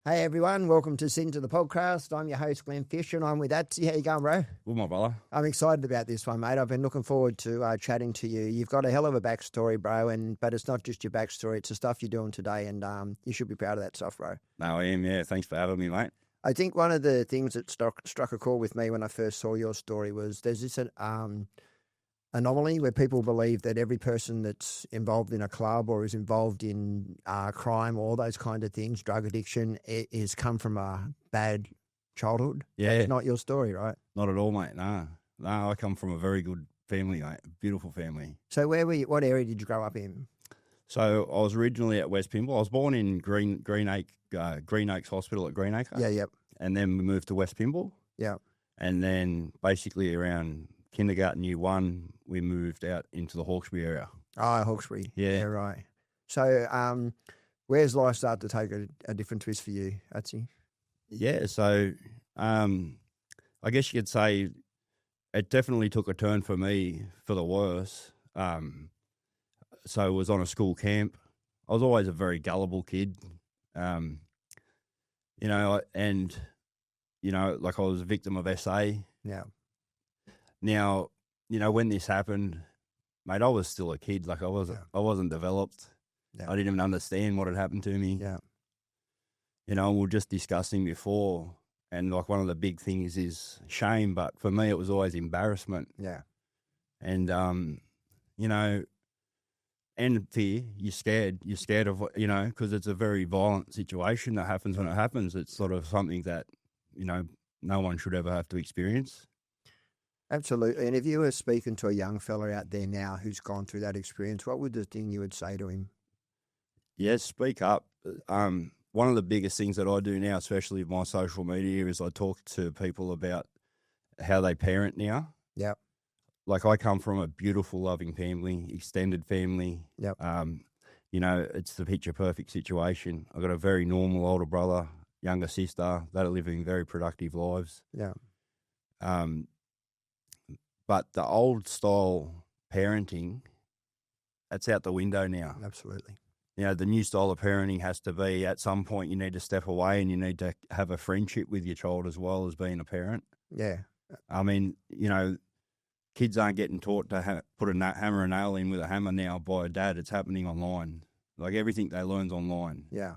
Hey everyone, welcome to Sin to the podcast. I'm your host Glenn Fisher and I'm with Atsy. How you going, bro? Good, my brother. I'm excited about this one, mate. I've been looking forward to chatting to you. You've got a hell of a backstory, bro, but it's not just your backstory, it's the stuff you're doing today, and you should be proud of that stuff, bro. No, I am, yeah. Thanks for having me, mate. I think one of the things that struck a chord with me when I first saw your story was there's this anomaly where people believe that every person that's involved in a club or is involved in crime, all those kind of things, drug addiction, is come from a bad childhood. Yeah. It's not your story, right? Not at all, mate. No, I come from a very good family, mate. Beautiful family. So where were you? What area did you grow up in? So I was originally at West Pymble. I was born in Green Oaks Hospital at Greenacre. Yeah, yep. And then we moved to West Pymble. Yeah. And then basically around kindergarten year 1, we moved out into the Hawkesbury area. Oh, Hawkesbury. Yeah. Right. So where's life started to take a different twist for you, Atsy? Yeah, so I guess you could say it definitely took a turn for me for the worse. So I was on a school camp. I was always a very gullible kid, like I was a victim of SA. Yeah. Now, when this happened, mate, I was still a kid. Like I wasn't developed. Yeah. I didn't even understand what had happened to me. Yeah. We were just discussing before, and like one of the big things is shame, but for me it was always embarrassment. Yeah. And and fear. You're scared of what, because it's a very violent situation that happens when it happens. It's sort of something that, no one should ever have to experience. Absolutely. And if you were speaking to a young fella out there now who's gone through that experience, what would the thing you would say to him? Yes, speak up. One of the biggest things that I do now, especially with my social media, is I talk to people about how they parent now. Yeah. Like I come from a beautiful, loving family, extended family. Yep. It's the picture perfect situation. I've got a very normal older brother, younger sister that are living very productive lives. Yeah. But the old style parenting, that's out the window now. Absolutely. The new style of parenting has to be at some point you need to step away and you need to have a friendship with your child as well as being a parent. Yeah. I mean, kids aren't getting taught to put a hammer and nail in with a hammer now by a dad. It's happening online. Like everything they learn's online. Yeah.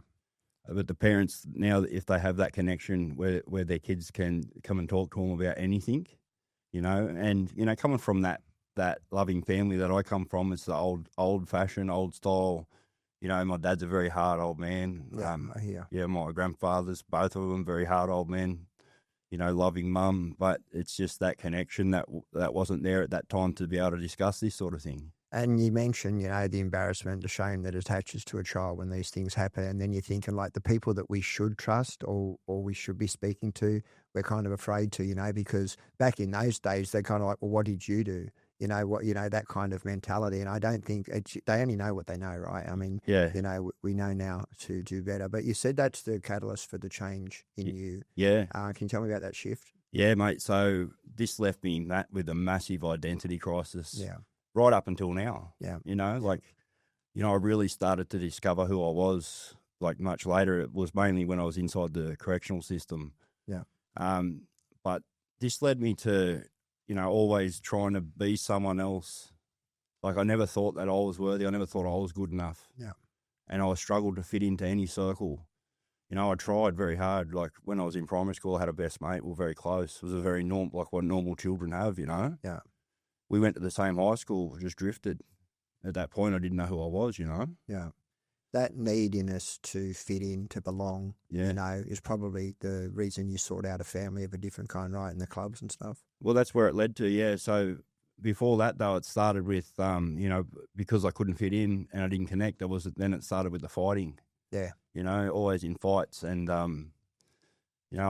But the parents now, if they have that connection where their kids can come and talk to them about anything, and coming from that loving family that I come from, it's the old fashioned, old style. My dad's a very hard old man. Yeah, I hear. Yeah, my grandfathers, both of them, very hard old men. Loving mum, but it's just that connection that wasn't there at that time to be able to discuss this sort of thing. And you mentioned, the embarrassment, the shame that attaches to a child when these things happen. And then you're thinking like the people that we should trust or we should be speaking to, we're kind of afraid to, because back in those days, they're kind of like, well, what did you do? That kind of mentality. And I don't think they only know what they know, right? I mean, yeah. We know now to do better. But you said that's the catalyst for the change in you. Yeah. Can you tell me about that shift? Yeah, mate. So this left me with a massive identity crisis. Yeah. Right up until now. Yeah. I really started to discover who I was like much later. It was mainly when I was inside the correctional system. Yeah. But this led me to, always trying to be someone else. Like I never thought that I was worthy. I never thought I was good enough. Yeah. And I struggled to fit into any circle. I tried very hard. Like when I was in primary school, I had a best mate. We were very close. It was a very normal, like what normal children have, Yeah. We went to the same high school, just drifted. At that point, I didn't know who I was, Yeah. That need in us to fit in, to belong, is probably the reason you sought out a family of a different kind, right, in the clubs and stuff. Well, that's where it led to, yeah. So before that, though, it started with, because I couldn't fit in and I didn't connect, then it started with the fighting. Yeah. Always in fights. And, I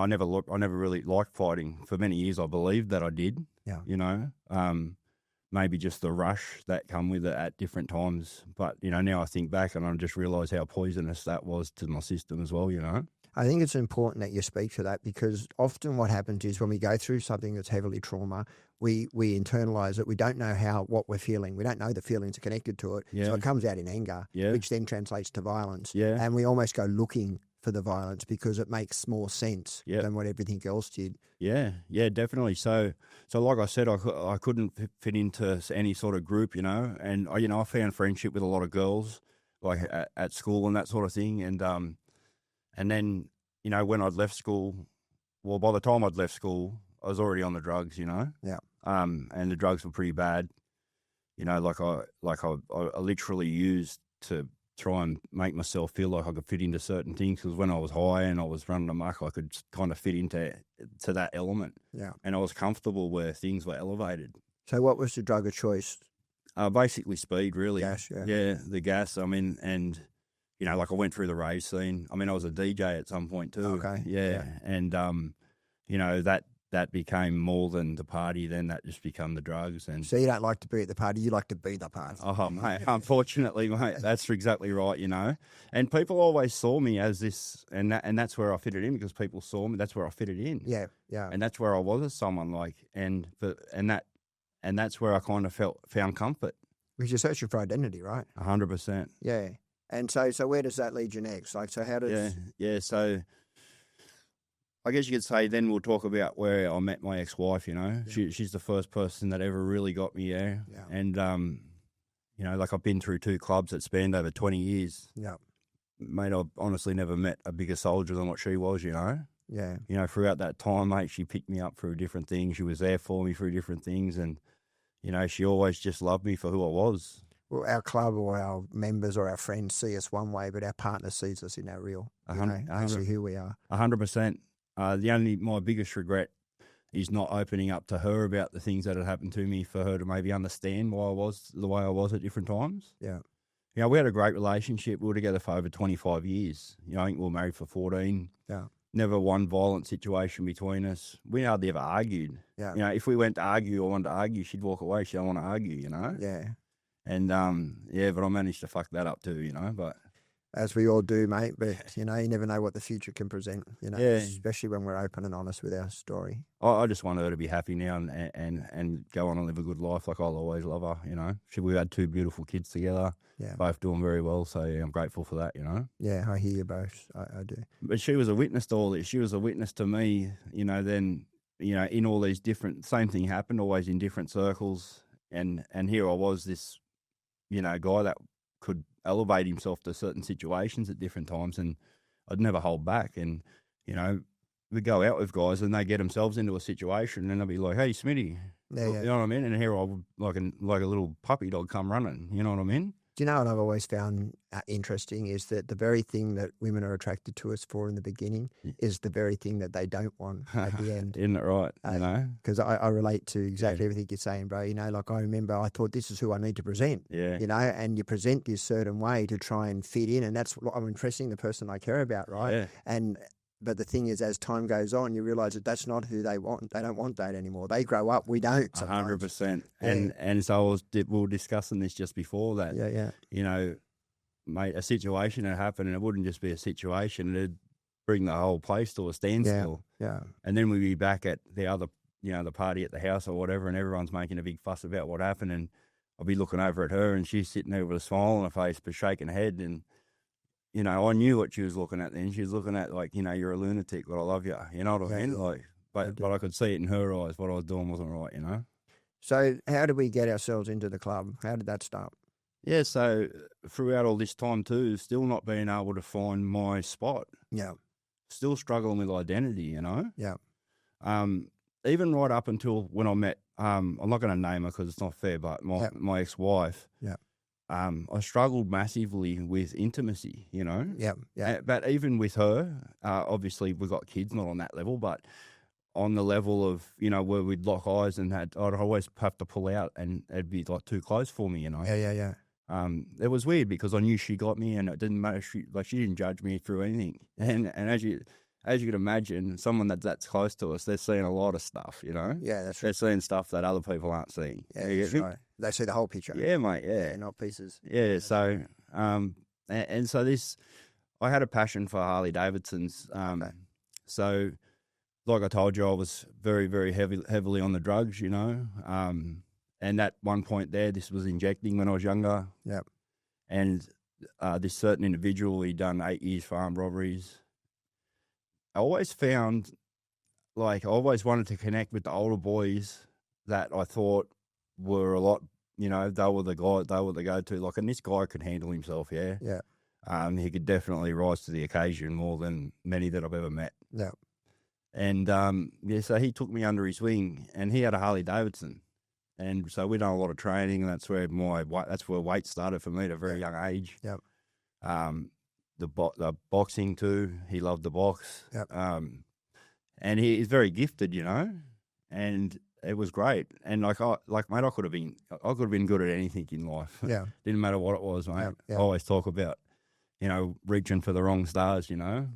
never really liked fighting. For many years, I believed that I did. Yeah. Maybe just the rush that come with it at different times. But, now I think back and I just realise how poisonous that was to my system as well, I think it's important that you speak to that because often what happens is when we go through something that's heavily trauma, we internalise it. We don't know what we're feeling. We don't know the feelings are connected to it. Yeah. So it comes out in anger, Yeah. which then translates to violence. Yeah. And we almost go looking for the violence because it makes more sense than what everything else did. Yeah, definitely. So like I said, I couldn't fit into any sort of group, and I found friendship with a lot of girls, like at school and that sort of thing, and then when I'd left school, well, by the time I'd left school, I was already on the drugs, Yeah. and the drugs were pretty bad, like I literally used to try and make myself feel like I could fit into certain things, because when I was high and I was running amok, I could kind of fit into that element. Yeah. And I was comfortable where things were elevated. So what was the drug of choice? Basically speed, really. Gas, yeah. Yeah, the gas. I mean, and, like I went through the rave scene. I mean, I was a DJ at some point too. Okay. Yeah. And, that became more than the party. Then that just became the drugs. And so you don't like to be at the party, you like to be the party. Oh, mate, unfortunately, mate, that's exactly right, And people always saw me as this, and that's where I fitted in, because people saw me. That's where I fitted in. Yeah, yeah. And that's where I was as someone, like, and that's where I kind of found comfort. Because you're searching for identity, right? 100%. Yeah. And so where does that lead you next? Like, so how does... Yeah, so I guess you could say then we'll talk about where I met my ex-wife, Yeah. She's the first person that ever really got me there. Yeah. And, like I've been through 2 clubs that spanned over 20 years. Yeah. Mate, I've honestly never met a bigger soldier than what she was, Yeah. Throughout that time, mate, she picked me up through different things. She was there for me through different things. And, she always just loved me for who I was. Well, our club or our members or our friends see us one way, but our partner sees us in our real, actually who we are. 100%. My biggest regret is not opening up to her about the things that had happened to me, for her to maybe understand why I was the way I was at different times. Yeah. We had a great relationship. We were together for over 25 years. I think we were married for 14. Yeah. Never one violent situation between us. We hardly ever argued. Yeah. If we went to argue or wanted to argue, she'd walk away. She don't want to argue, Yeah. And, but I managed to fuck that up too, but... As we all do, mate, but, you never know what the future can present, especially when we're open and honest with our story. I just want her to be happy now and go on and live a good life. Like, I'll always love her, We've had 2 beautiful kids together, both doing very well, so I'm grateful for that, Yeah, I hear you both. I do. But she was a witness to all this. She was a witness to me, then, in all these different, same thing happened, always in different circles, and here I was, this, guy that could elevate himself to certain situations at different times, and I'd never hold back. And we go out with guys and they get themselves into a situation and they'll be like, "Hey, Smitty," you know what I mean? And here I would like a little puppy dog come running, you know what I mean? Do you know what I've always found interesting is that the very thing that women are attracted to us for in the beginning is the very thing that they don't want at the end. Isn't it right? Because I relate to exactly everything you're saying, bro. Like I remember I thought this is who I need to present, and you present this certain way to try and fit in, and that's what I'm impressing the person I care about, right? Yeah. But the thing is, as time goes on, you realise that that's not who they want. They don't want that anymore. They grow up. We don't. 100%. And so we were discussing this just before that. Yeah. Mate, a situation had happened, and it wouldn't just be a situation. It'd bring the whole place to a standstill. Yeah. And then we'd be back at the other, the party at the house or whatever, and everyone's making a big fuss about what happened. And I'll be looking over at her, and she's sitting there with a smile on her face, but shaking her head. And I knew what she was looking at then. She was looking at, like, you're a lunatic, but I love you. You know what I mean? Like, but I could see it in her eyes. What I was doing wasn't right, So how did we get ourselves into the club? How did that start? Yeah, so throughout all this time too, still not being able to find my spot. Yeah. Still struggling with identity, Yeah. Even right up until when I met, I'm not going to name her because it's not fair, but my ex-wife. Yeah. I struggled massively with intimacy, Yeah. But even with her, obviously we got kids, not on that level, but on the level of, where we'd lock eyes and I'd always have to pull out and it'd be like too close for me, Yeah. It was weird because I knew she got me and it didn't matter. She didn't judge me through anything. And as you could imagine, someone that's close to us, they're seeing a lot of stuff, Yeah, that's right. They're seeing stuff that other people aren't seeing. Yeah, that's right. They see the whole picture. Yeah, mate, yeah. Not pieces. Yeah, so, and so I had a passion for Harley Davidsons. So, like I told you, I was very, very heavily on the drugs, and at one point there, this was injecting when I was younger. Yeah. And this certain individual, he'd done 8 years for armed robberies. I always found, like, I always wanted to connect with the older boys that I thought were a lot, they were the go-to. Like, and this guy could handle himself, yeah. Yeah. He could definitely rise to the occasion more than many that I've ever met. Yeah. And, so he took me under his wing, and he had a Harley Davidson. And so we done a lot of training, and that's where weight started for me at a very young age. Yep. The boxing too. He loved the box. Yep. And he's very gifted, and it was great. And mate, I could have been good at anything in life. Yeah. Didn't matter what it was, mate. Yep. Yep. I always talk about, reaching for the wrong stars,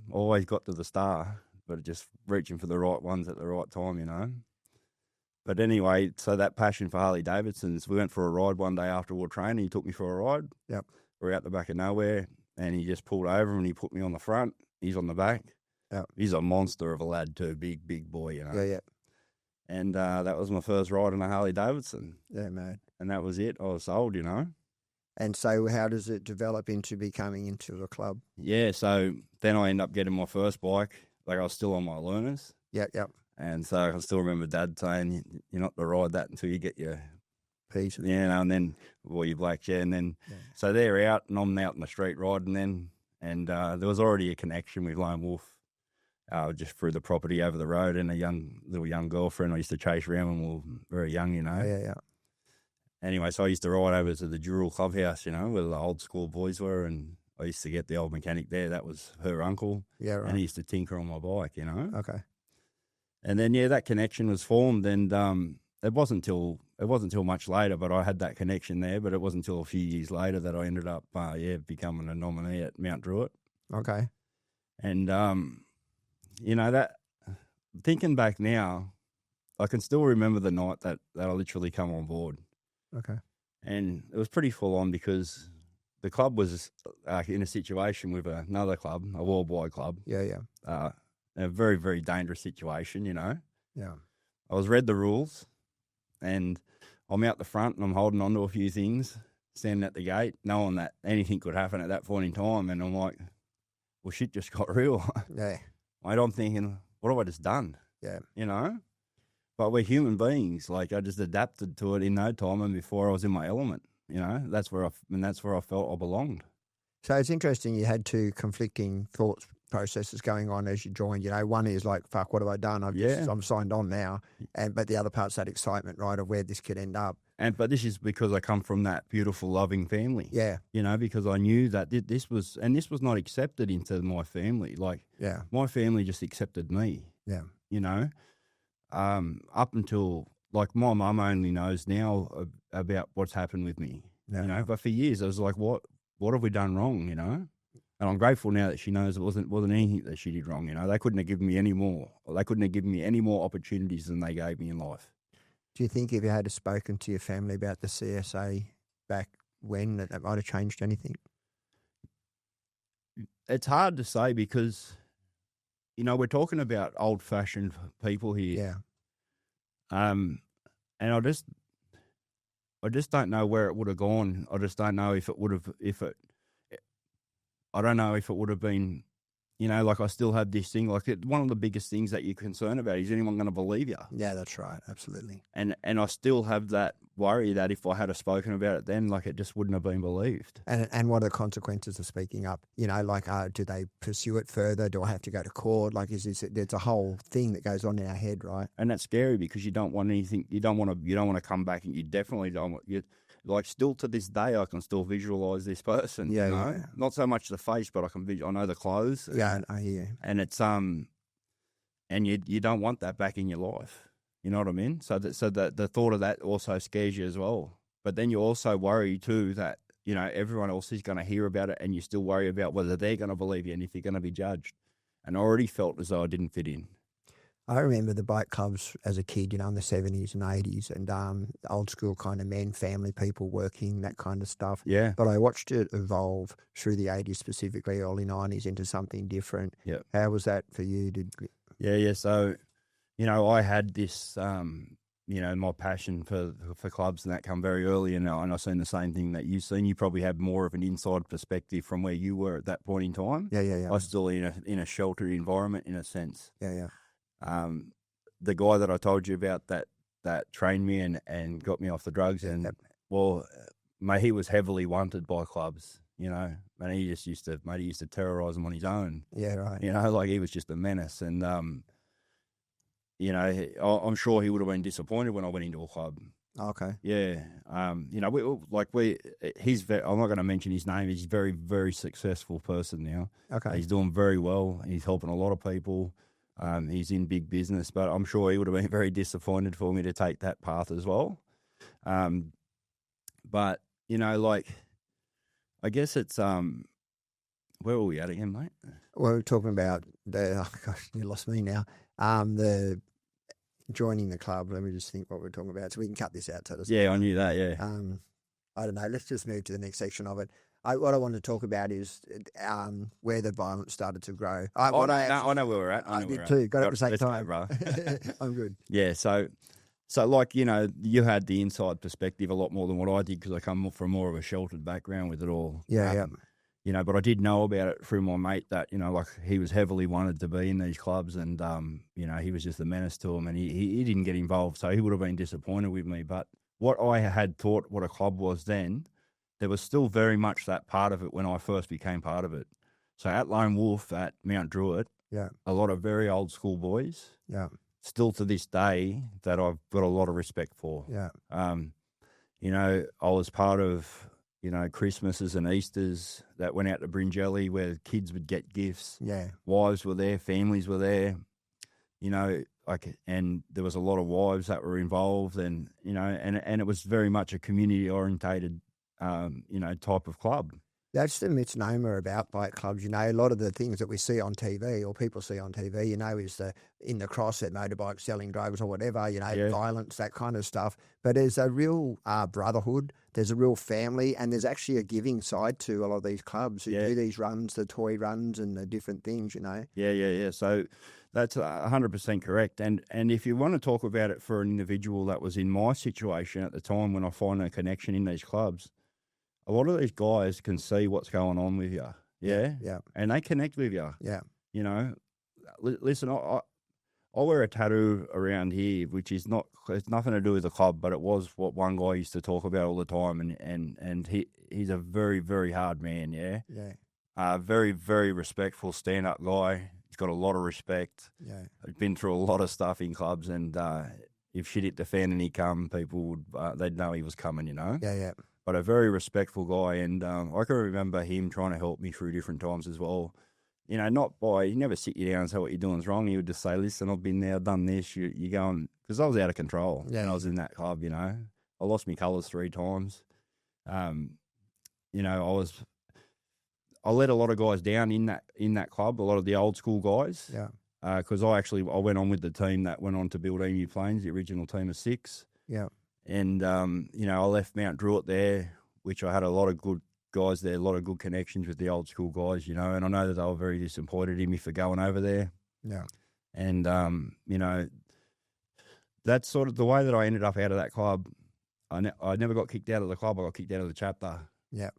always got to the star, but just reaching for the right ones at the right time, But anyway, so that passion for Harley Davidsons, we went for a ride one day after we were training. He took me for a ride. Yep. We're out the back of nowhere, and he just pulled over and he put me on the front. He's on the back. Yep. He's a monster of a lad too, big boy, Yeah, yeah. And that was my first ride on a Harley Davidson. Yeah, mate. And that was it. I was sold, And so how does it develop into becoming into a club? Yeah, so then I ended up getting my first bike. Like, I was still on my learners. Yep, yep. And so I still remember Dad saying, you're not to ride that until you get your Piece. and then, your black chair. And then, so they're out and I'm out in the street riding then. And there was already a connection with Lone Wolf just through the property over the road, and a little young girlfriend I used to chase around when we were very young, Yeah. Anyway, so I used to ride over to the Dural Clubhouse, where the old school boys were, and I used to get the old mechanic there. That was her uncle. Yeah, right. And he used to tinker on my bike, Okay. And then, that connection was formed, and it wasn't till much later, but I had that connection there. But it wasn't until a few years later that I ended up, becoming a nominee at Mount Druitt. Okay. And that, thinking back now, I can still remember the night that I literally come on board. Okay. And it was pretty full on because the club was in a situation with another club, a worldwide club. Yeah, yeah. A very, very dangerous situation, Yeah. I was read the rules, and I'm out the front and I'm holding on to a few things, standing at the gate, knowing that anything could happen at that point in time. And I'm like, well, shit just got real. Yeah. Mate, I'm thinking, what have I just done? Yeah. But we're human beings. Like, I just adapted to it in no time, and before I was in my element, that's where I felt I belonged. So it's interesting you had two conflicting thoughts processes going on as you joined. One is like, fuck, what have I done? I'm signed on now. But the other part's that excitement, right, of where this could end up. But this is because I come from that beautiful, loving family. Yeah. Because I knew that this was not accepted into my family. Like, yeah, my family just accepted me. Yeah. Up until, like, my mum only knows now about what's happened with me. Yeah. But for years I was like, what have we done wrong? And I'm grateful now that she knows it wasn't anything that she did wrong. They couldn't have given me any more. They couldn't have given me any more opportunities than they gave me in life. Do you think if you had spoken to your family about the CSA back when, that might have changed anything? It's hard to say because, we're talking about old-fashioned people here. Yeah. And I just don't know where it would have gone. I just don't know if it would have, I don't know if it would have been, like, I still have this thing, like, one of the biggest things that you're concerned about is anyone going to believe you? Yeah, that's right. Absolutely. And I still have that worry that if I had have spoken about it then, like, it just wouldn't have been believed. And what are the consequences of speaking up? Do they pursue it further? Do I have to go to court? Like, there's a whole thing that goes on in our head, right? And that's scary because you don't want anything, you don't want to come back, and you definitely don't want, like, still to this day, I can still visualize this person. Yeah. Not so much the face, but I know the clothes. Yeah, I hear you. And it's and you don't want that back in your life. You know what I mean? So that the thought of that also scares you as well. But then you also worry too that everyone else is going to hear about it, and you still worry about whether they're going to believe you and if you're going to be judged. And I already felt as though I didn't fit in. I remember the bike clubs as a kid, in the 70s and 80s, and old school kind of men, family people working, that kind of stuff. Yeah. But I watched it evolve through the 80s, specifically early 90s, into something different. Yeah. How was that for you? Yeah. So, I had this my passion for clubs and that come very early, and I've seen the same thing that you've seen. You probably have more of an inside perspective from where you were at that point in time. Yeah. I was still in a sheltered environment in a sense. Yeah. The guy that I told you about that trained me and got me off the drugs, and mate, he was heavily wanted by clubs, and he just used to terrorise them on his own. Yeah, right. Like he was just a menace, and I'm sure he would have been disappointed when I went into a club. Okay. Yeah. I'm not going to mention his name. He's a very, very successful person now. Okay. He's doing very well. He's helping a lot of people. He's in big business, but I'm sure he would have been very disappointed for me to take that path as well. But, I guess it's, where were we at again, mate? Well, we're talking about you lost me now. The joining the club. Let me just think what we're talking about, so we can cut this out. Yeah, I knew that. Yeah. I don't know. Let's just move to the next section of it. What I want to talk about is where the violence started to grow. I know where we're at. I did too. Got it at the same time, bro. I'm good. Yeah. So you had the inside perspective a lot more than what I did because I come from more of a sheltered background with it all. Yeah. But I did know about it through my mate that, he was heavily wanted to be in these clubs and, he was just a menace to him and he didn't get involved. So he would have been disappointed with me. But what I had thought what a club was then, there was still very much that part of it when I first became part of it. So at Lone Wolf at Mount Druitt, a lot of very old school boys, still to this day that I've got a lot of respect for. Yeah. I was part of, Christmases and Easters that went out to Bringelly where kids would get gifts. Yeah. Wives were there, families were there, and there was a lot of wives that were involved and, and it was very much a community orientated, type of club. That's the misnomer about bike clubs. A lot of the things that we see on TV or people see on TV, is in the cross at motorbikes selling drugs or whatever, violence, that kind of stuff. But there's a real brotherhood, there's a real family, and there's actually a giving side to a lot of these clubs who do these runs, the toy runs and the different things, Yeah. So that's 100% correct. And if you want to talk about it for an individual that was in my situation at the time when I find a connection in these clubs, a lot of these guys can see what's going on with you, yeah, and they connect with you, Listen, I wear a tattoo around here, which is it's nothing to do with the club, but it was what one guy used to talk about all the time, and he's a very, very hard man, very, very respectful stand-up guy. He's got a lot of respect. He's been through a lot of stuff in clubs, and if shit hit the fan and he come, people would they'd know he was coming, Yeah. But a very respectful guy, and I can remember him trying to help me through different times as well. Not by, he never sit you down and say what you're doing is wrong. He would just say, listen, I've been there, I've done this, you're going, because I was out of control when I was in that club, I lost my colours 3 times. I let a lot of guys down in that club, a lot of the old school guys. Yeah. Because I went on with the team that went on to build Emu Plains, the original team of 6. Yeah. And, I left Mount Druitt there, which I had a lot of good guys there, a lot of good connections with the old school guys, and I know that they were very disappointed in me for going over there. Yeah. And, that's sort of the way that I ended up out of that club. I never got kicked out of the club. I got kicked out of the chapter. Yeah.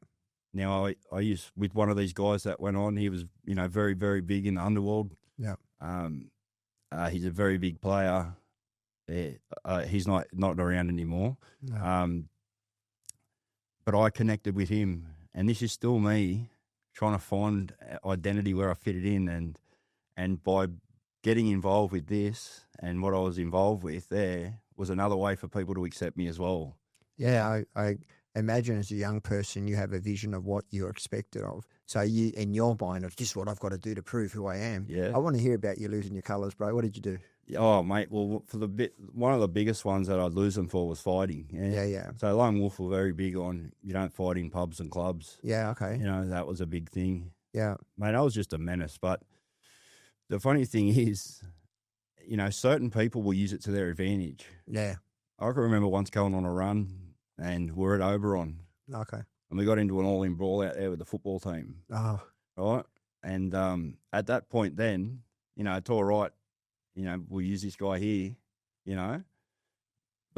Now, I used with one of these guys that went on, he was, very, very big in the underworld. Yeah. He's a very big player. He's not around anymore. No. But I connected with him, and this is still me trying to find identity where I fit it in, and by getting involved with this and what I was involved with there was another way for people to accept me as well. Yeah, I imagine as a young person you have a vision of what you're expected of. So you, in your mind, it's just what I've got to do to prove who I am. Yeah. I want to hear about you losing your colours, bro. What did you do? Oh, mate, well, one of the biggest ones that I'd lose them for was fighting. Yeah. So Lone Wolf were very big on you don't fight in pubs and clubs. Yeah, okay. That was a big thing. Yeah. Mate, I was just a menace. But the funny thing is, certain people will use it to their advantage. Yeah. I can remember once going on a run and we're at Oberon. Okay. And we got into an all-in brawl out there with the football team. Oh. Right? And at that point then, it's all right. We'll use this guy here,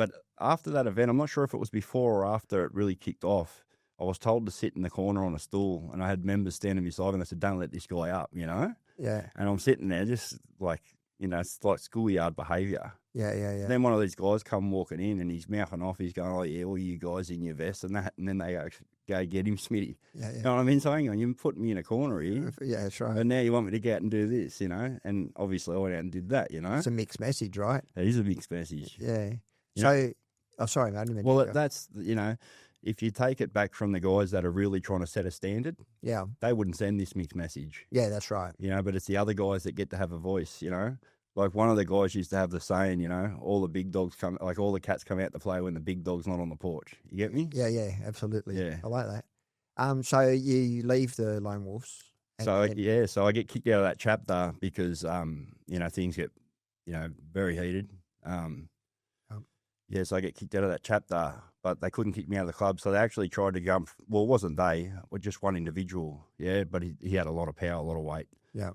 But after that event, I'm not sure if it was before or after it really kicked off, I was told to sit in the corner on a stool, and I had members standing beside me, and they said, don't let this guy up, you know? Yeah. And I'm sitting there just like, you know, it's like schoolyard behaviour. Yeah. Then one of these guys come walking in, and he's mouthing off. He's going, oh, yeah, all you guys in your vest and that. And then they go get him, Smitty. Yeah. You know what I mean? So hang on, you're putting me in a corner here. Yeah, that's right. And now you want me to go out and do this, you know? And obviously I went out and did that, you know? It's a mixed message, right? It is a mixed message. Yeah. You So, sorry, mate. Well, that's, you know, if you take it back from the guys that are really trying to set a standard, yeah, they wouldn't send this mixed message. Yeah, that's right. You know, but it's the other guys that get to have a voice, you know? Like one of the guys used to have the saying, you know, all the big dogs come, like all the cats come out to play when the big dog's not on the porch. You get me? Yeah, absolutely. Yeah. I like that. So you leave the Lone Wolves. So I get kicked out of that chapter because, you know, things get, you know, very heated. So I get kicked out of that chapter, but they couldn't kick me out of the club. So they actually tried to go, well, it wasn't they, it was just one individual. Yeah, but he had a lot of power, a lot of weight. Yeah.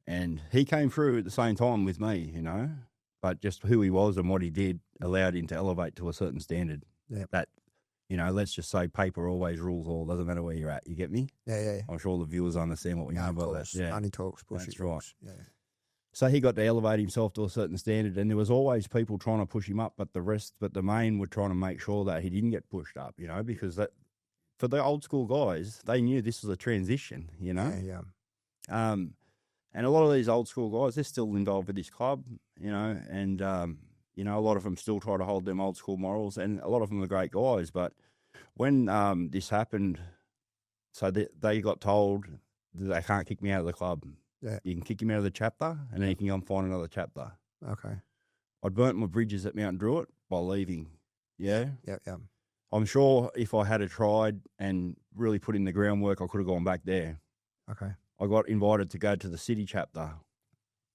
And he came through at the same time with me, you know, but just who he was and what he did allowed him to elevate to a certain standard. Yeah. That, you know, let's just say paper always rules all. Doesn't matter where you're at. You get me? Yeah. I'm sure the viewers understand what we know about that. Yeah. Money talks, bullshit. That's right. Yeah. So he got to elevate himself to a certain standard, and there was always people trying to push him up, but the main were trying to make sure that he didn't get pushed up, you know, because that for the old school guys, they knew this was a transition, you know. Yeah. And a lot of these old school guys, they're still involved with this club, you know, and you know, a lot of them still try to hold them old school morals, and a lot of them are great guys. But when this happened, so they got told that they can't kick me out of the club. Yeah. You can kick him out of the chapter, and then you can go and find another chapter. Okay. I'd burnt my bridges at Mount Druitt by leaving. Yeah. Yeah. I'm sure if I had tried and really put in the groundwork, I could have gone back there. Okay. I got invited to go to the city chapter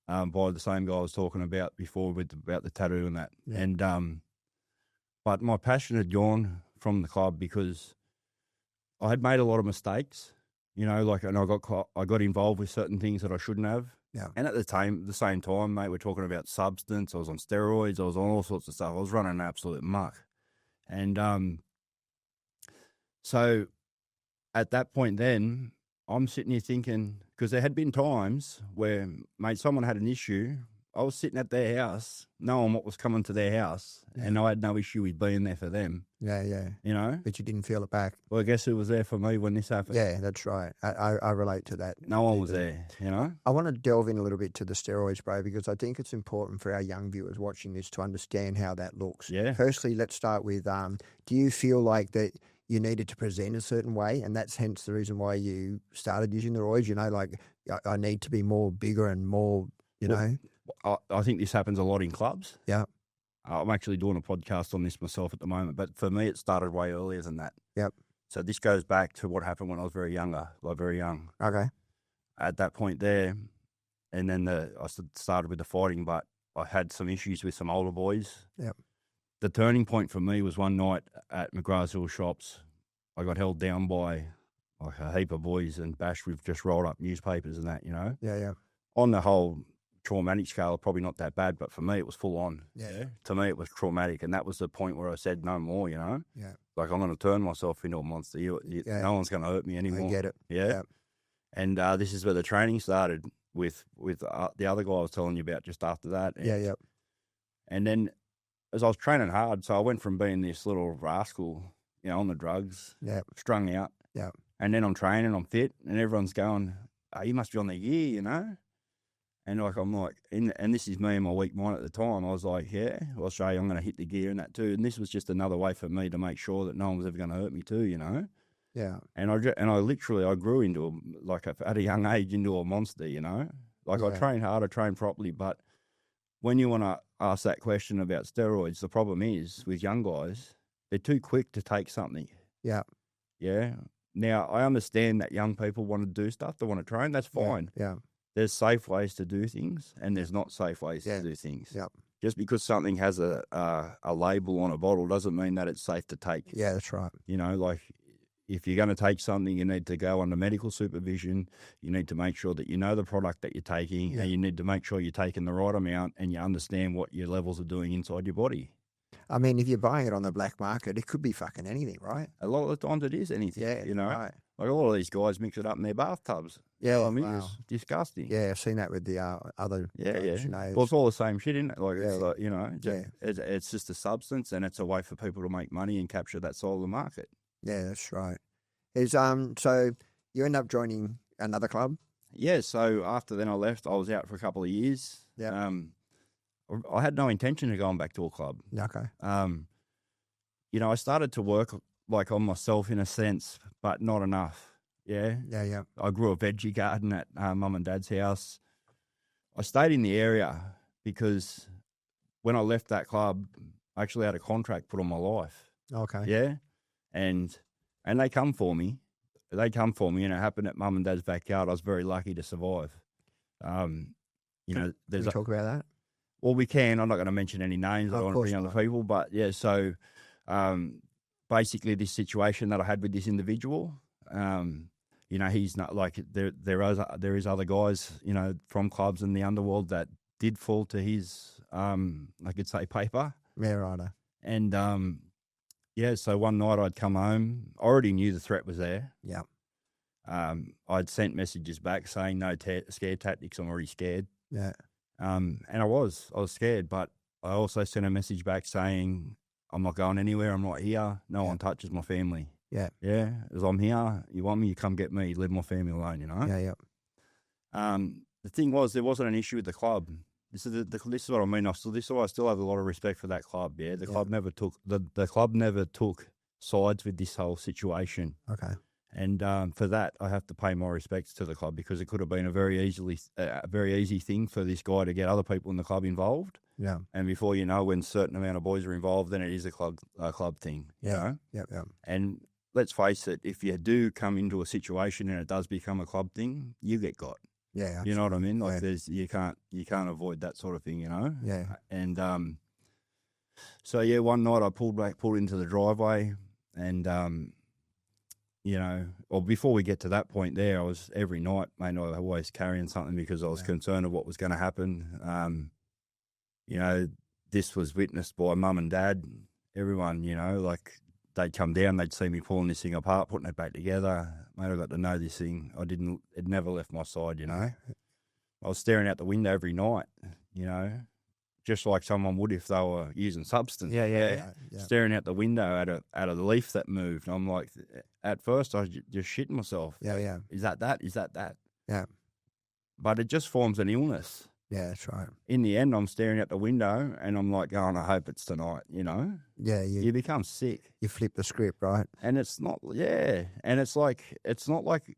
by the same guy I was talking about before about the tattoo and that. Yeah. And but my passion had gone from the club because I had made a lot of mistakes. You know, like, and I got involved with certain things that I shouldn't have. Yeah. And at the same time, mate, we're talking about substance. I was on steroids. I was on all sorts of stuff. I was running an absolute muck. And so at that point then, I'm sitting here thinking, because there had been times where, mate, someone had an issue. I was sitting at their house, knowing what was coming to their house, and I had no issue with being there for them. Yeah. You know? But you didn't feel it back. Well, I guess who was there for me when this happened? Yeah, that's right. I relate to that. No one was there, you know? I want to delve in a little bit to the steroids, bro, because I think it's important for our young viewers watching this to understand how that looks. Yeah. Firstly, let's start with, do you feel like that you needed to present a certain way, and that's hence the reason why you started using the roids? You know, like, I need to be more bigger and more, you know? I think this happens a lot in clubs. Yeah. I'm actually doing a podcast on this myself at the moment, but for me, it started way earlier than that. Yep. So this goes back to what happened when I was very young. Okay. At that point there, and then I started with the fighting, but I had some issues with some older boys. Yep. The turning point for me was one night at McGrath's Hill Shops. I got held down by like a heap of boys and bashed with just rolled up newspapers and that, you know. Yeah. On the whole traumatic scale, probably not that bad, but for me, it was full on. Yeah. To me, it was traumatic, and that was the point where I said no more, you know? Yeah. Like, I'm going to turn myself into a monster. No one's going to hurt me anymore. I get it. Yeah. And this is where the training started with the other guy I was telling you about just after that. Yeah. And then as I was training hard, so I went from being this little rascal, you know, on the drugs, strung out. Yeah. And then I'm training, I'm fit, and everyone's going, oh, you must be on the gear, you know? And like, I'm like, and this is me and my weak mind at the time. I was like, yeah, I'll show you, I'm going to hit the gear and that too. And this was just another way for me to make sure that no one was ever going to hurt me too, you know? Yeah. And I grew into at a young age into a monster, you know? Like, I trained hard, I trained properly, but when you want to ask that question about steroids, the problem is with young guys, they're too quick to take something. Yeah. Yeah. Now, I understand that young people want to do stuff, they want to train, that's fine. Yeah. There's safe ways to do things, and there's not safe ways to do things. Yep. Just because something has a label on a bottle doesn't mean that it's safe to take. Yeah, that's right. You know, like, if you're going to take something, you need to go under medical supervision. You need to make sure that you know the product that you're taking, and you need to make sure you're taking the right amount and you understand what your levels are doing inside your body. I mean, if you're buying it on the black market, it could be fucking anything, right? A lot of the times it is anything. Yeah, you know, right. like a lot of these guys mix it up in their bathtubs. Yeah, I mean, wow. it's disgusting. Yeah, I've seen that with the other drugs, you know. Well, it's all the same shit, isn't it? Like, it's Yeah. like, you know, it's just a substance, and it's a way for people to make money and capture that side of the market. Yeah, that's right. So you end up joining another club? Yeah, so after then I left, I was out for a couple of years. Yeah. I had no intention of going back to a club. Okay. You know, I started to work like on myself in a sense, but not enough. Yeah. Yeah. I grew a veggie garden at mum and dad's house. I stayed in the area because when I left that club, I actually had a contract put on my life. Okay. Yeah. And they come for me. And it happened at mum and dad's backyard. I was very lucky to survive. You know, Can we talk about that? Well, we can. I'm not going to mention any names. I don't want to bring other people. But yeah, so basically this situation that I had with this individual, you know, he's not like there is other guys, you know, from clubs in the underworld that did fall to his, I could say, paper. Yeah, right. And yeah, so one night I'd come home. I already knew the threat was there. Yeah. I'd sent messages back saying no scare tactics. I'm already scared. Yeah. And I was scared, but I also sent a message back saying I'm not going anywhere. I'm right here. No one touches my family. Yeah. Yeah. As I'm here, you want me, you come get me. Leave my family alone, you know? Yeah. The thing was, there wasn't an issue with the club. This is what I mean. This is why I still have a lot of respect for that club. Yeah. The club never took the club never took sides with this whole situation. Okay. And for that, I have to pay my respects to the club because it could have been a very easy thing for this guy to get other people in the club involved. Yeah. And before you know, when a certain amount of boys are involved, then it is a club thing. Yeah. You know? Yeah. And let's face it, if you do come into a situation and it does become a club thing, you get got. Yeah. Absolutely. You know what I mean? Like you can't avoid that sort of thing, you know? Yeah. And so yeah, one night I pulled into the driveway and you know, or before we get to that point there, I was every night, mate, I was always carrying something because I was concerned of what was going to happen. You know, this was witnessed by mum and dad, everyone, you know, like they'd come down, they'd see me pulling this thing apart, putting it back together. Mate, I got to know this thing. It never left my side, you know. I was staring out the window every night, you know, just like someone would if they were using substance. Yeah. Staring out the window at a leaf that moved. I'm like, at first I was just shitting myself. Yeah. Is that that? Is that that? Yeah. But it just forms an illness. Yeah, that's right. In the end, I'm staring out the window and I'm like going, I hope it's tonight, you know? Yeah. You become sick. You flip the script, right? And it's not, and it's not like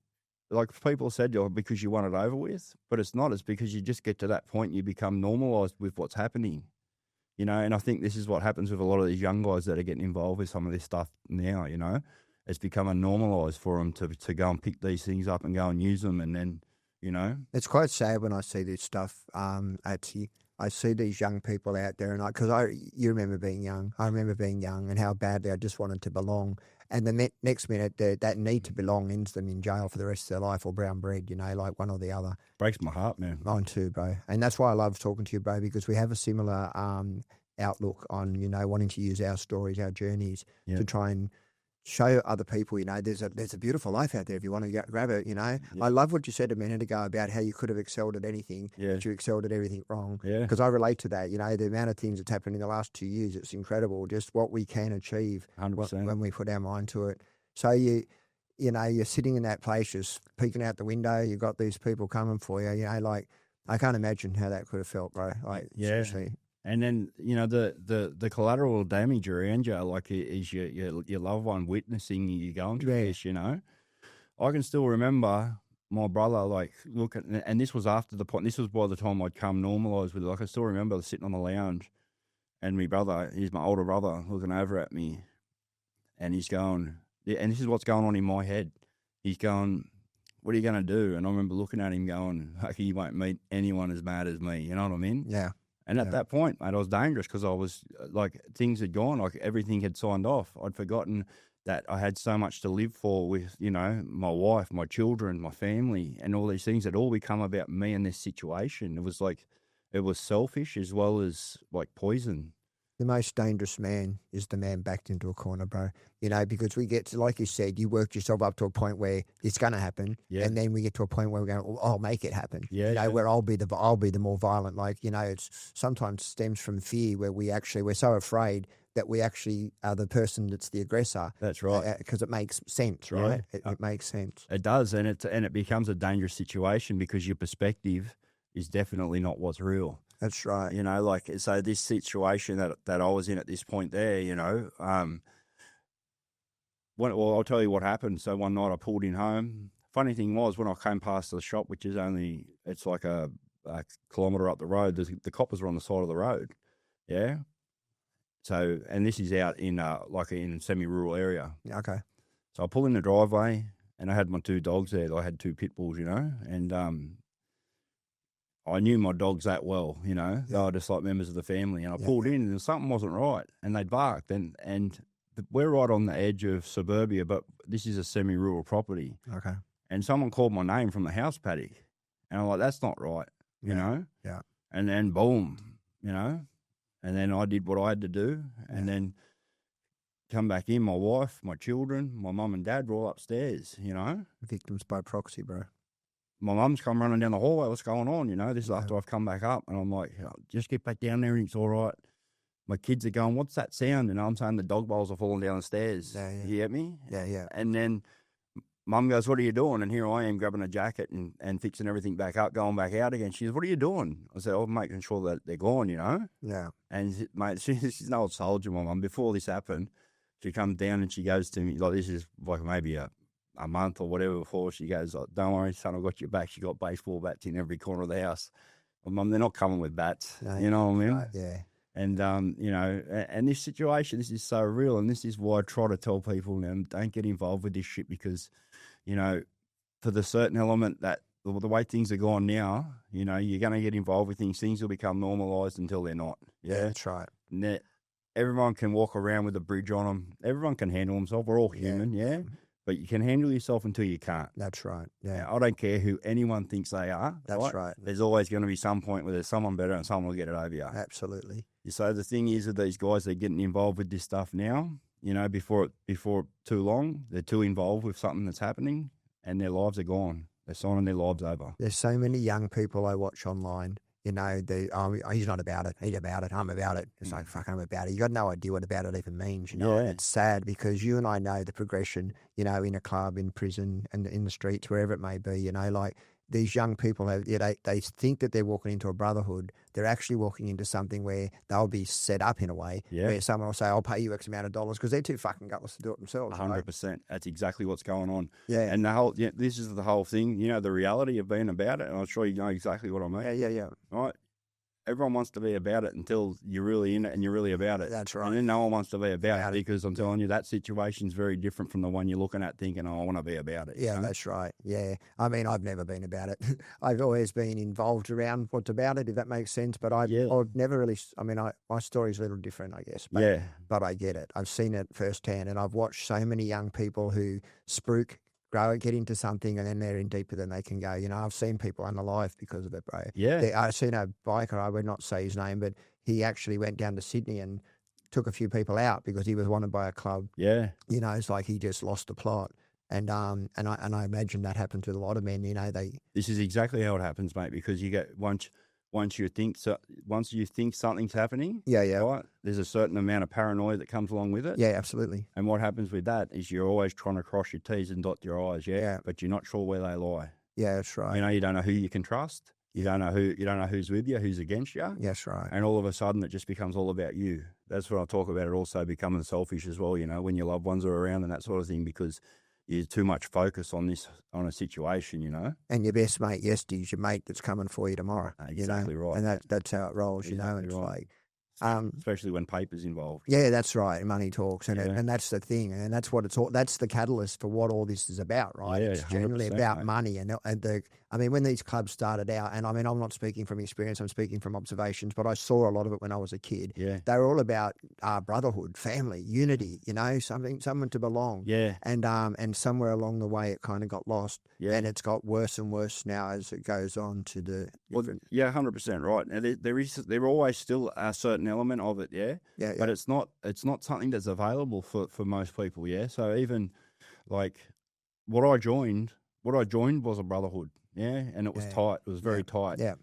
people said, because you want it over with, but it's not. It's because you just get to that point, you become normalised with what's happening, you know? And I think this is what happens with a lot of these young guys that are getting involved with some of this stuff now, you know? It's becoming normalised for them to go and pick these things up and go and use them and then, you know? It's quite sad when I see this stuff, Atsy. I see these young people out there and you remember being young. I remember being young and how badly I just wanted to belong. And the next minute, that need to belong ends them in jail for the rest of their life or brown bread, you know, like one or the other. Breaks my heart, man. Mine too, bro. And that's why I love talking to you, bro, because we have a similar outlook on, you know, wanting to use our stories, our journeys to try and show other people, you know, there's a beautiful life out there if you want to grab it, you know. I love what you said a minute ago about how you could have excelled at anything, but you excelled at everything wrong. Yeah. Because I relate to that, you know, the amount of things that's happened in the last 2 years, it's incredible just what we can achieve 100%. when we put our mind to it. So you know, you're sitting in that place just peeking out the window, you've got these people coming for you, you know, like I can't imagine how that could have felt, bro. Like seriously. And then, you know, the collateral damage around you, like, is your loved one witnessing you going through this, you know. I can still remember my brother, like, and this was after the point, this was by the time I'd come normalised with it. Like, I still remember sitting on the lounge and my brother, he's my older brother, looking over at me and he's going, and this is what's going on in my head. He's going, what are you going to do? And I remember looking at him going, okay, you won't meet anyone as mad as me, you know what I mean? Yeah. And at that point, mate, I was dangerous because I was like, things had gone, like everything had signed off. I'd forgotten that I had so much to live for with, you know, my wife, my children, my family, and all these things that all become about me and this situation. It was like, it was selfish as well as like poison. The most dangerous man is the man backed into a corner, bro. Because we get to, like you said, you worked yourself up to a point where it's going to happen, Yeah. and then we get to a point where we're going, well, I'll make it happen. Yeah, Where I'll be the more violent. Like, it's sometimes stems from fear, where we're so afraid that we actually are the person that's the aggressor. That's right. Because it makes sense, right? It makes sense. It does, and it becomes a dangerous situation because your perspective is definitely not what's real. That's right. So this situation that I was in at this point there, well, I'll tell you what happened. So one night I pulled in home. Funny thing was, when I came past the shop, which is it's like a kilometre up the road, the coppers were on the side of the road. Yeah. So, and this is out in like in a semi-rural area. Okay. So I pull in the driveway, and I had my 2 dogs there. I had 2 pit bulls, and I knew my dogs that well, They were just like members of the family. And I pulled in, and something wasn't right, and they barked. And we're right on the edge of suburbia, but this is a semi-rural property. Okay. And someone called my name from the house paddock, and I'm like, that's not right, you know? Yeah. And then boom, and then I did what I had to do, and then come back in, my wife, my children, my mum and dad were all upstairs, Victims by proxy, bro. My mum's come running down the hallway. What's going on? This is after I've come back up. And I'm like, just get back down there and it's all right. My kids are going, what's that sound? And I'm saying the dog bowls are falling down the stairs. Yeah. You get me? Yeah. And then Mum goes, what are you doing? And here I am grabbing a jacket and fixing everything back up, going back out again. She goes, what are you doing? I said, I'm making sure that they're gone, Yeah. And mate, she's an old soldier, my mum. Before this happened, she comes down and she goes to me, like this is like maybe a month or whatever before, she goes, don't worry, son, I've got your back. She got baseball bats in every corner of the house. Well, Mum, they're not coming with bats. No, you know what I mean? Right, yeah. And, and this situation, this is so real. And this is why I try to tell people now, don't get involved with this shit because, for the certain element that the way things are going now, you're going to get involved with things. Things will become normalised until they're not. Yeah, that's right. And everyone can walk around with a bridge on them. Everyone can handle themselves. We're all human, yeah? But you can handle yourself until you can't. That's right. Yeah. I don't care who anyone thinks they are. That's right. There's always going to be some point where there's someone better and someone will get it over you. Absolutely. So the thing is that these guys, they're getting involved with this stuff now, before too long, they're too involved with something that's happening and their lives are gone. They're signing their lives over. There's so many young people I watch online. He's not about it. He's about it. I'm about it. It's like, fuck, I'm about it. You got no idea what about it even means. It's sad because you and I know the progression, in a club, in prison, and in the streets, wherever it may be, like these young people, they think that they're walking into a brotherhood. They're actually walking into something where they'll be set up in a way where someone will say, I'll pay you X amount of dollars because they're too fucking gutless to do it themselves. 100%. That's exactly what's going on. Yeah. And this is the whole thing, the reality of being about it. And I'm sure you know exactly what I mean. Yeah. Right? Everyone wants to be about it until you're really in it and you're really about it. That's right. And then no one wants to be about it because I'm telling you that situation's very different from the one you're looking at thinking, I want to be about it. Yeah, that's right. Yeah. I mean, I've never been about it. I've always been involved around what's about it, if that makes sense. But I've never really, my story's a little different, I guess. But I get it. I've seen it firsthand and I've watched so many young people who spruik, get into something and then they're in deeper than they can go. I've seen people unalive because of it, bro. Yeah. I've seen a biker, I would not say his name, but he actually went down to Sydney and took a few people out because he was wanted by a club. Yeah. It's like he just lost the plot. And I imagine that happens with a lot of men, This is exactly how it happens, mate, because you get once you think something's happening, right, there's a certain amount of paranoia that comes along with it. Yeah, absolutely. And what happens with that is you're always trying to cross your T's and dot your I's, but you're not sure where they lie. Yeah, that's right. You don't know who you can trust. You don't know who's with you, who's against you. That's right. And all of a sudden it just becomes all about you. That's what I talk about. It also becoming selfish as well, when your loved ones are around and that sort of thing, because you're too much focus on a situation, And your best mate yesterday is your mate that's coming for you tomorrow. Exactly right. And that's how it rolls, and it's right. like, especially when paper's involved. Yeah, that's right. Money talks, and that's the thing, and that's what it's all. That's the catalyst for what all this is about, right? Yeah, it's generally about money, and I mean, when these clubs started out, and I mean, I'm not speaking from experience, I'm speaking from observations, but I saw a lot of it when I was a kid. Yeah. They were all about brotherhood, family, unity, you know, someone to belong. Yeah. And somewhere along the way, it kind of got lost, Yeah. and it's got worse and worse now as it goes on to the different. Well, yeah, 100% right. Now, there always still a certain element of it, yeah. Yeah, But it's not something that's available for most people, yeah. So even like what I joined was a brotherhood, yeah, and it was tight. It was very tight. Yeah.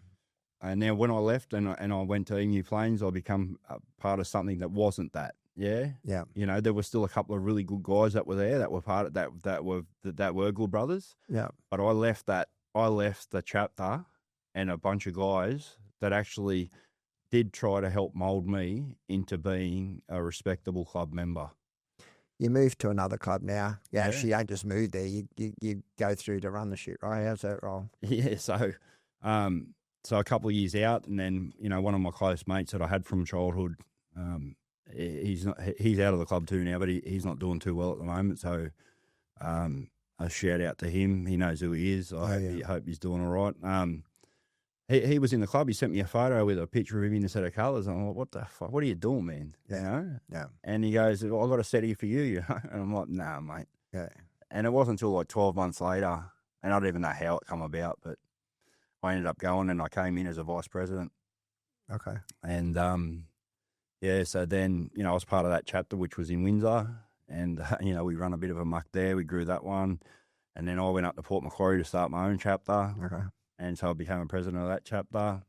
And now when I left and I went to Emu Plains, I become a part of something that wasn't that. Yeah. Yeah. You know, there were still a couple of really good guys that were there that were part of that were good brothers. Yeah. But I left the chapter and a bunch of guys that actually did try to help mold me into being a respectable club member. You moved to another club now. You Yeah. actually don't just move there. You go through to run the shit, right? How's that roll? Yeah. So a couple of years out, and then, you know, one of my close mates that I had from childhood, he's out of the club too now, but he's not doing too well at the moment. So a shout out to him. He knows who he is. I hope he's doing all right. He was in the club. He sent me a photo with a picture of him in a set of colours. I'm like, what the fuck? What are you doing, man? Yeah. You know? Yeah. And he goes, well, I've got a set here for you, you know? And I'm like, nah, mate. Yeah. And it wasn't until like 12 months later, and I don't even know how it come about, but I ended up going and I came in as a vice president. Okay. And, so then, you know, I was part of that chapter, which was in Windsor. And, you know, we run a bit of a muck there. We grew that one. And then I went up to Port Macquarie to start my own chapter. Okay. And so I became a president of that chapter.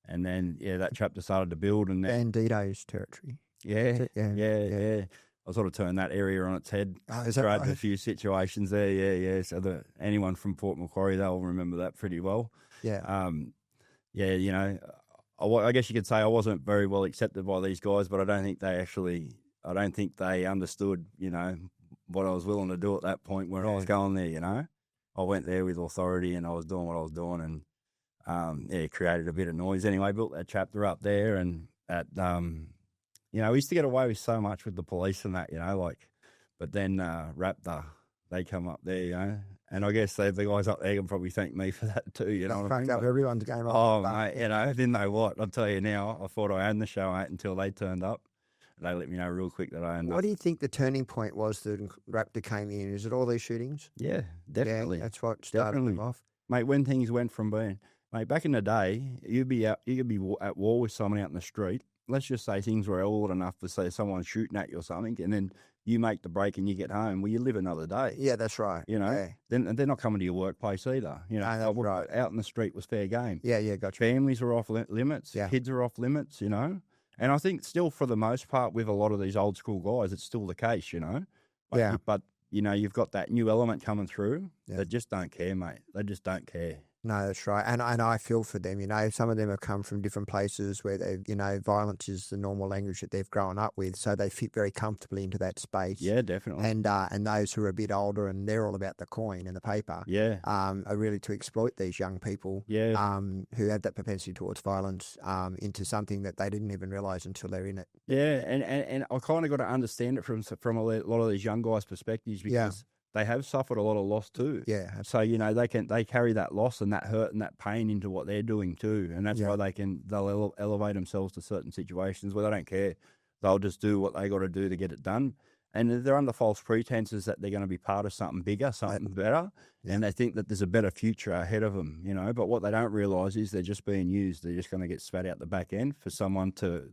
And then, that chapter started to build. And then, Bandito's territory. yeah. I sort of turned that area on its head. Oh, is that Created right? a few situations there, yeah. So anyone from Port Macquarie, they'll remember that pretty well. Yeah. You know, I guess you could say I wasn't very well accepted by these guys, but I don't think they understood, you know, what I was willing to do at that point when I was going there, you know. I went there with authority and I was doing what I was doing and, created a bit of noise. Anyway, built that chapter up there and you know, we used to get away with so much with the police and that, you know, like, but then Raptor, they come up there, you know, and I guess the guys up there can probably thank me for that too, you know what I mean? Fucked up everyone's game. Oh, mate, you know, I didn't know what. I'll tell you now, I thought I owned the show, mate, until they turned up. They let me know real quick that I owned What do you think the turning point was that Raptor came in? Is it all these shootings? Yeah, definitely. Yeah, that's what started them off. Mate, when things went from being, mate, back in the day, you could be at war with someone out in the street. Let's just say things were old enough to say someone's shooting at you or something, and then you make the break and you get home. Well, you live another day. Yeah, that's right. You know, yeah. then they're not coming to your workplace either. You know, No, that's right. Out in the street was fair game. Yeah, gotcha. Families are off limits. Yeah. Kids are off limits. You know, and I think still for the most part with a lot of these old school guys, it's still the case. You know, but you know, you've got that new element coming through that just don't care, mate. They just don't care. No, that's right. And I feel for them, you know, some of them have come from different places where they've, you know, violence is the normal language that they've grown up with. So they fit very comfortably into that space. Yeah, definitely. And those who are a bit older and they're all about the coin and the paper. Yeah. Are really to exploit these young people. Yeah. Who have that propensity towards violence, into something that they didn't even realise until they're in it. Yeah. And I kind of got to understand it from a lot of these young guys' perspectives because they have suffered a lot of loss too. Yeah. So, you know, they carry that loss and that hurt and that pain into what they're doing too. And that's why they'll elevate themselves to certain situations where they don't care. They'll just do what they got to do to get it done. And they're under false pretenses that they're going to be part of something bigger, something better. Yeah. And they think that there's a better future ahead of them, you know. But what they don't realise is they're just being used. They're just going to get spat out the back end for someone to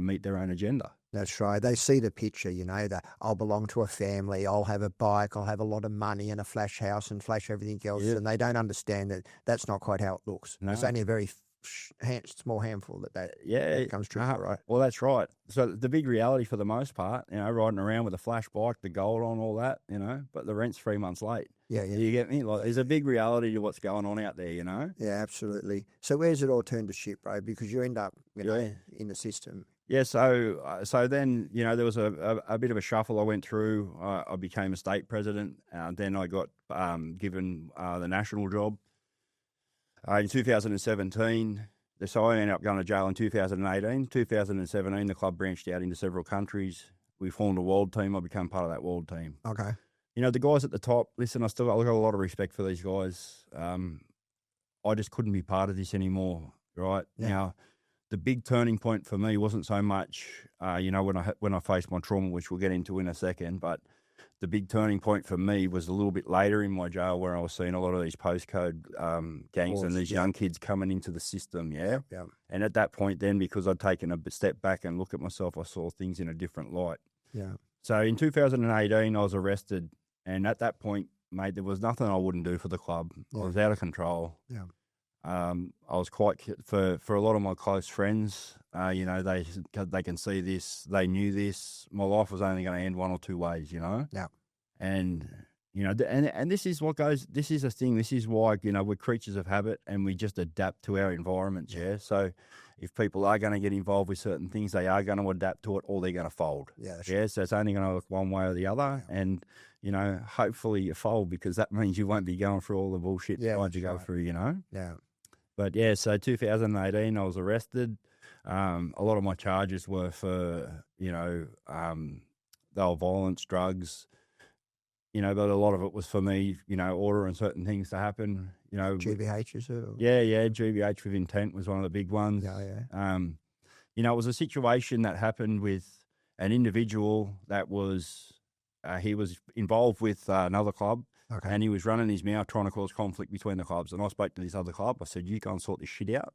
meet their own agenda. That's right. They see the picture, you know, that I'll belong to a family, I'll have a bike, I'll have a lot of money and a flash house and flash everything else. Yeah. And they don't understand that that's not quite how it looks. No. It's only a very small handful that comes true. Right. Well, that's right. So the big reality for the most part, you know, riding around with a flash bike, the gold on, all that, you know, but the rent's 3 months late. Yeah. You get me? Like, there's a big reality to what's going on out there, you know? Yeah, absolutely. So where's it all turned to shit, bro? Because you end up, you know, in the system. Yeah, so then, you know, there was a bit of a shuffle I went through. I became a state president. Then I got given the national job in 2017. So I ended up going to jail in 2018. 2017, the club branched out into several countries. We formed a world team. I became part of that world team. Okay. You know, the guys at the top, listen, I've got a lot of respect for these guys. I just couldn't be part of this anymore, right? Yeah. Now, the big turning point for me wasn't so much, when I faced my trauma, which we'll get into in a second, but the big turning point for me was a little bit later in my jail where I was seeing a lot of these postcode gangs and these young kids coming into the system, yeah? Yeah. And at that point then, because I'd taken a step back and looked at myself, I saw things in a different light. Yeah. So in 2018, I was arrested, and at that point, mate, there was nothing I wouldn't do for the club. Yeah. I was out of control. Yeah. I was quite for a lot of my close friends. They can see this. They knew this. My life was only going to end one or two ways. Yeah. And and this is what goes. This is a thing. This is why we're creatures of habit, and we just adapt to our environments. Yeah. So if people are going to get involved with certain things, they are going to adapt to it, or they're going to fold. Yeah. Yeah. So it's only going to look one way or the other, and hopefully you fold, because that means you won't be going through all the bullshit trying to go through. Yeah. But yeah, so 2018, I was arrested. A lot of my charges were for, they were violence, drugs, but a lot of it was for me, ordering certain things to happen, GBHs or? Yeah, GBH with intent was one of the big ones. Yeah. It was a situation that happened with an individual that was, he was involved with another club. Okay. And he was running his mouth trying to cause conflict between the clubs. And I spoke to this other club. I said, you go and sort this shit out.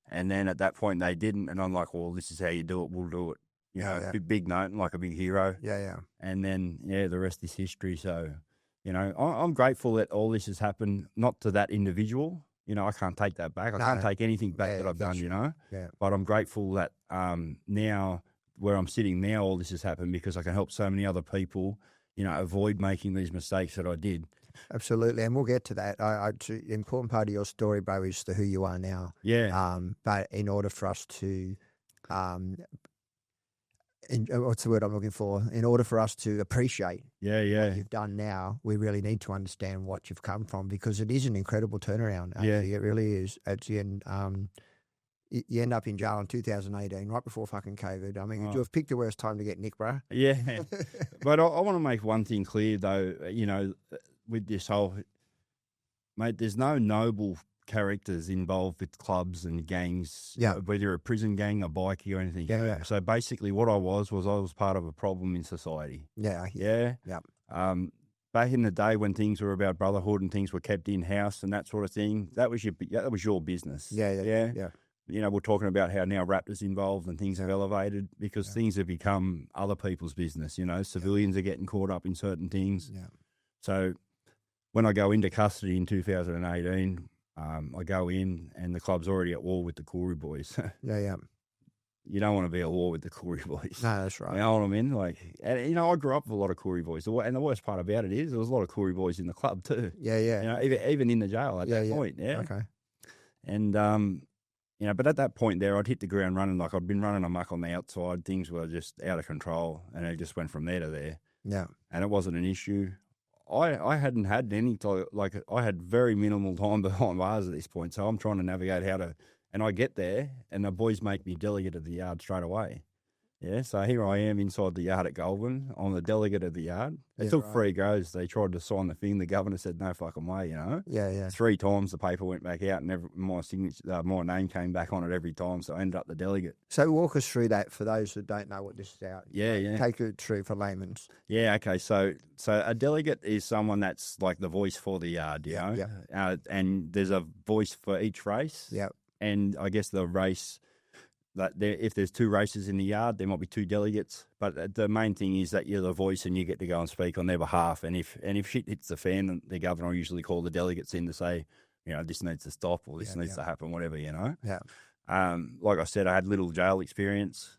And then at that point they didn't. And I'm like, well, this is how you do it. We'll do it. Big note, like a big hero. Yeah. And then, the rest is history. So, I'm grateful that all this has happened, not to that individual. I can't take that back. I can't take anything back that I've done, Yeah. But I'm grateful that now, where I'm sitting now, all this has happened, because I can help so many other people avoid making these mistakes that I did. Absolutely, and we'll get to that. The important part of your story, bro, is who you are now. Yeah. But in order for us to, what's the word I'm looking for? In order for us to appreciate what you've done now, we really need to understand what you've come from, because it is an incredible turnaround. Actually. It really is. At the end, you end up in jail in 2018, right before fucking COVID. I mean, you have picked the worst time to get nicked, bro. Yeah. But I want to make one thing clear, though, with this whole, mate, there's no noble characters involved with clubs and gangs, whether you're a prison gang, a bikie, or anything. Yeah. So basically what I was part of a problem in society. Yeah. Back in the day when things were about brotherhood and things were kept in-house and that sort of thing, that was your business. Yeah. We're talking about how now Raptor's involved and things have elevated, because things have become other people's business. Civilians are getting caught up in certain things. Yeah. So when I go into custody in 2018, I go in and the club's already at war with the Koori boys. Yeah. You don't want to be at war with the Koori boys. No, that's right. You know what I mean? I grew up with a lot of Koori boys. And the worst part about it is there was a lot of Koori boys in the club too. Yeah. Even in the jail at that point. Yeah. Okay. And, but at that point there, I'd hit the ground running. Like, I'd been running amok on the outside. Things were just out of control, and it just went from there to there. Yeah. And it wasn't an issue. I hadn't had any, I had very minimal time behind bars at this point, so I'm trying to navigate and I get there, and the boys make me delegate of the yard straight away. Yeah, so here I am inside the yard at Goulburn. I'm the delegate of the yard. It took 3 goes. They tried to sign the thing. The governor said, no fucking way, Yeah. 3 times the paper went back out, and my signature, my name came back on it every time, so I ended up the delegate. So walk us through that for those that don't know what this is about. Yeah. Take it through for layman's. Yeah, okay. So a delegate is someone that's like the voice for the yard, and there's a voice for each race. Yeah. And I guess the race... if there's 2 races in the yard, there might be 2 delegates. But the main thing is that you're the voice and you get to go and speak on their behalf. And if shit hits the fan, the governor will usually call the delegates in to say, this needs to stop, or this needs to happen, whatever, Yeah. Like I said, I had little jail experience.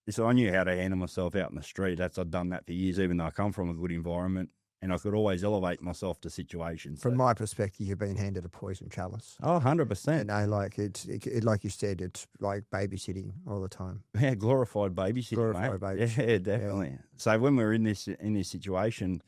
So I knew how to handle myself out in the street. I'd done that for years, even though I come from a good environment. And I could always elevate myself to situations. From my perspective, you've been handed a poison chalice. Oh, 100%. Like like you said, it's like babysitting all the time. Yeah, glorified babysitting, mate. Yeah, definitely. Yeah. So when we're in this situation,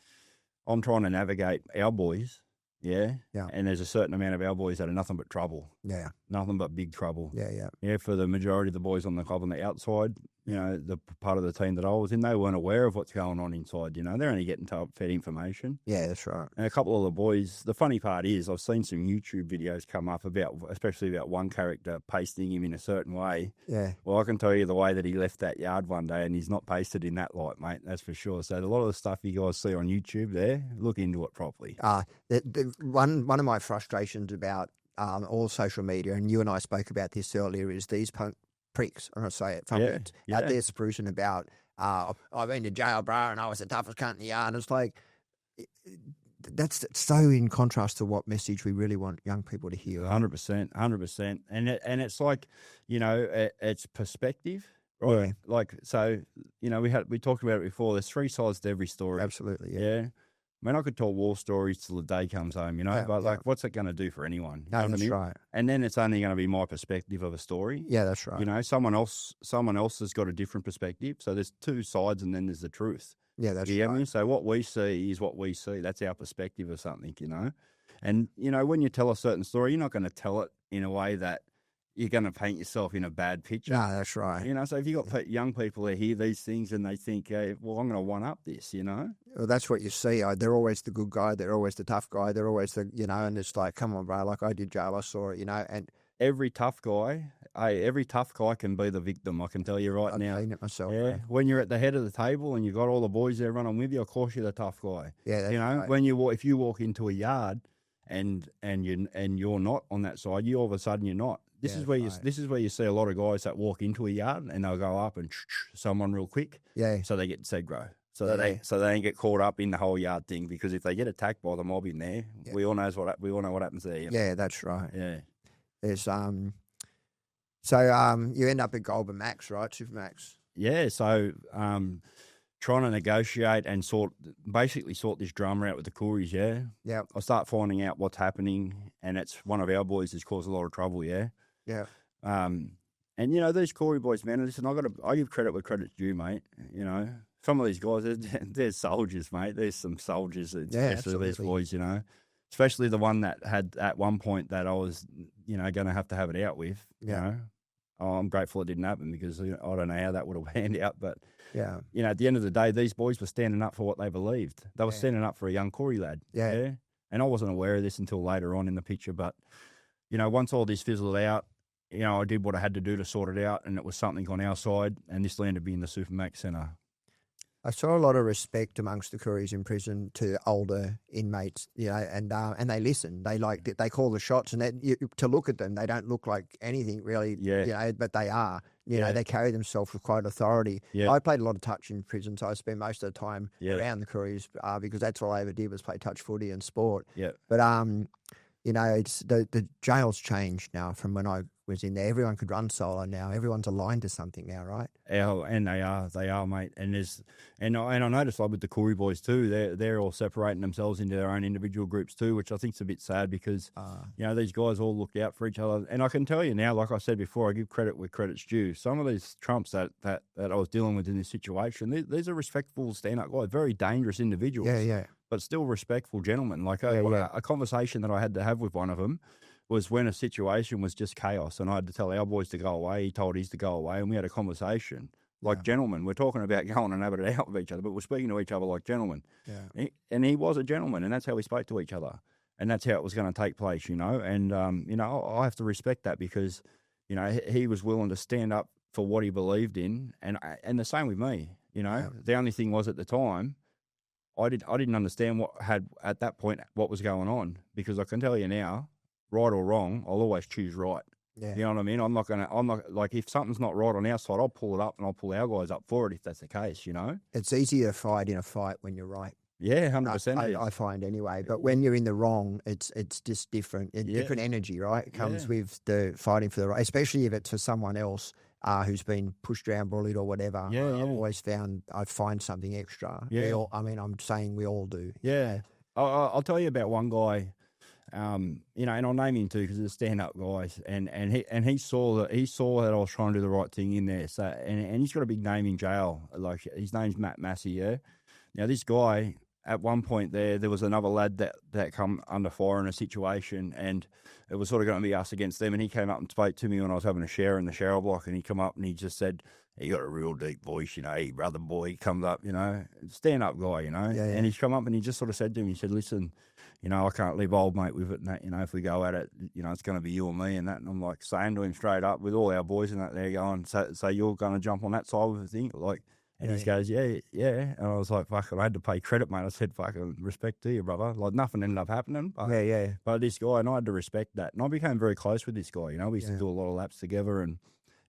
I'm trying to navigate our boys, and there's a certain amount of our boys that are nothing but trouble. Yeah. Nothing but big trouble. Yeah. Yeah, for the majority of the boys on the club on the outside, the part of the team that I was in, they weren't aware of what's going on inside. They're only getting fed information. Yeah, that's right. And a couple of the boys, the funny part is I've seen some YouTube videos come up especially about one character pasting him in a certain way. Yeah. Well, I can tell you the way that he left that yard one day, and he's not pasted in that light, mate, that's for sure. So a lot of the stuff you guys see on YouTube there, look into it properly. One of my frustrations about all social media, and you and I spoke about this earlier, is these pricks, and I say it, out there sprucing about, I've been to jail, bro, and I was the toughest cunt in the yard. It's like, that's so in contrast to what message we really want young people to hear. 100%. And it's like, it's perspective, right? Yeah. Like, so, we talked about it before. There's three sides to every story. Absolutely, yeah. I mean, I could tell war stories till the day comes home, but what's it going to do for anyone? No, that's right. And then it's only going to be my perspective of a story. Yeah, that's right. Someone else has got a different perspective. So there's two sides, and then there's the truth. Yeah, that's right. You get me? So what we see is what we see. That's our perspective of something, And, when you tell a certain story, you're not going to tell it in a way that you're going to paint yourself in a bad picture. No, that's right. So if you've got young people that hear these things and they think, well, I'm going to one-up this, Well, that's what you see. They're always the good guy. They're always the tough guy. They're always the, and it's like, come on, bro, like I did jail, I saw it, and every tough guy can be the victim, I can tell you right now. I've seen it myself. Yeah, bro. when you're at the head of the table and you've got all the boys there running with you, of course you're the tough guy. Yeah, that's right. When if you walk into a yard and you're not on that side, you all of a sudden you're not. This is where you see a lot of guys that walk into a yard and they'll go up and someone real quick. Yeah. So they get segro. So that they don't get caught up in the whole yard thing, because if they get attacked by the mob in there, we all know what happens there. Yeah, that's right. Yeah. There's so you end up at Goldman Max, right? Supermax. Yeah. So trying to negotiate and sort this drama out with the Couries. Yeah. Yeah. I start finding out what's happening, and it's one of our boys that's caused a lot of trouble. Yeah. Yeah. And these Corey boys, man. Listen, I give credit where credit's due, mate. Some of these guys, they're soldiers, mate. There's some soldiers, especially these boys. Especially the one that had at one point that I was, going to have it out with. Yeah. I'm grateful it didn't happen, because I don't know how that would have panned out. But yeah, at the end of the day, these boys were standing up for what they believed. They were standing up for a young Corey lad. Yeah. And I wasn't aware of this until later on in the picture. But once all this fizzled out, I did what I had to do to sort it out, and it was something on our side, and this landed me in the Supermax Centre. I saw a lot of respect amongst the Couriers in prison to older inmates, and they listen. They they call the shots, and to look at them, they don't look like anything really, but they are. They carry themselves with quite authority. Yeah. I played a lot of touch in prison, so I spent most of the time around the Couriers because that's all I ever did was play touch footy and sport. Yeah. But it's the jail's changed now from when I was in there. Everyone could run solo now. Everyone's aligned to something now, right? And they are, mate. And I noticed with the Corey boys too. They're all separating themselves into their own individual groups too, which I think's a bit sad, because these guys all look out for each other. And I can tell you now, like I said before, I give credit where credit's due. Some of these trumps that I was dealing with in this situation, these are respectful stand-up guys, very dangerous individuals. Yeah. But still respectful gentlemen. Like a conversation that I had to have with one of them was when a situation was just chaos, and I had to tell our boys to go away. He told his to go away, and we had a conversation like gentlemen. We're talking about going and having it out with each other, but we're speaking to each other like gentlemen. Yeah. And he was a gentleman, and that's how we spoke to each other, and that's how it was going to take place, And I have to respect that, because he was willing to stand up for what he believed in, and the same with me. The only thing was, at the time, I didn't understand at that point what was going on, because I can tell you now, right or wrong, I'll always choose right. Yeah. You know what I mean? I'm not like, if something's not right on our side, I'll pull it up and I'll pull our guys up for it if that's the case, It's easier to fight in a fight when you're right. Yeah, 100%. I find anyway. But when you're in the wrong, it's just different. Different energy, right? It comes with the fighting for the right, especially if it's for someone else who's been pushed around, bullied or whatever. Yeah, I've always found I find something extra. Yeah. I'm saying we all do. Yeah. I'll tell you about one guy. And I'll name him too, because he's a stand-up guy, and he saw that I was trying to do the right thing in there. So and he's got a big name in jail. Like, his name's Matt Massey. Yeah. Now this guy, at one point there was another lad that come under fire in a situation, and it was sort of going to be us against them. And he came up and spoke to me when I was having a shower in the shower block, and he come up and he just said, "You got a real deep voice, you know, hey, brother boy." He comes up, you know, stand up guy, you know, and he's come up and he just sort of said to me, he said, "Listen, you know, I can't leave old mate with it, and that, you know, if we go at it, you know, it's going to be you or me," and that. And I'm like saying to him straight up with all our boys and that, they're going, so you're going to jump on that side of the thing, like. And he goes, yeah. And I was like, fuck, I had to pay credit, mate. I said, fucking respect to you, brother. Like, nothing ended up happening. But, but this guy, and I had to respect that. And I became very close with this guy, you know. We used to do a lot of laps together, and,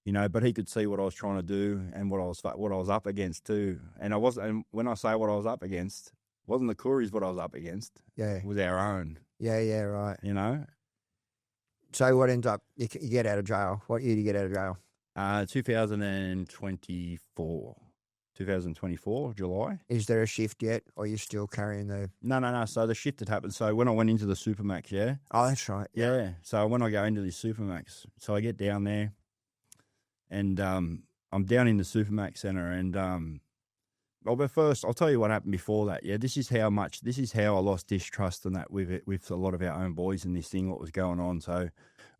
you know, but he could see what I was trying to do and what I was up against too. And and when I say what I was up against, it wasn't the Couriers what I was up against. Yeah. It was our own. Yeah, right. You know? So what ends up, you get out of jail. What year do you get out of jail? 2024, July. Is there a shift yet, or are you still carrying the... No. So the shift had happened. So when I went into the Supermax, yeah. Oh, that's right. Yeah. So when I go into this Supermax, so I get down there, and I'm down in the Supermax Centre, and but first I'll tell you what happened before that. Yeah, this is how I lost distrust and that with a lot of our own boys and this thing, what was going on. So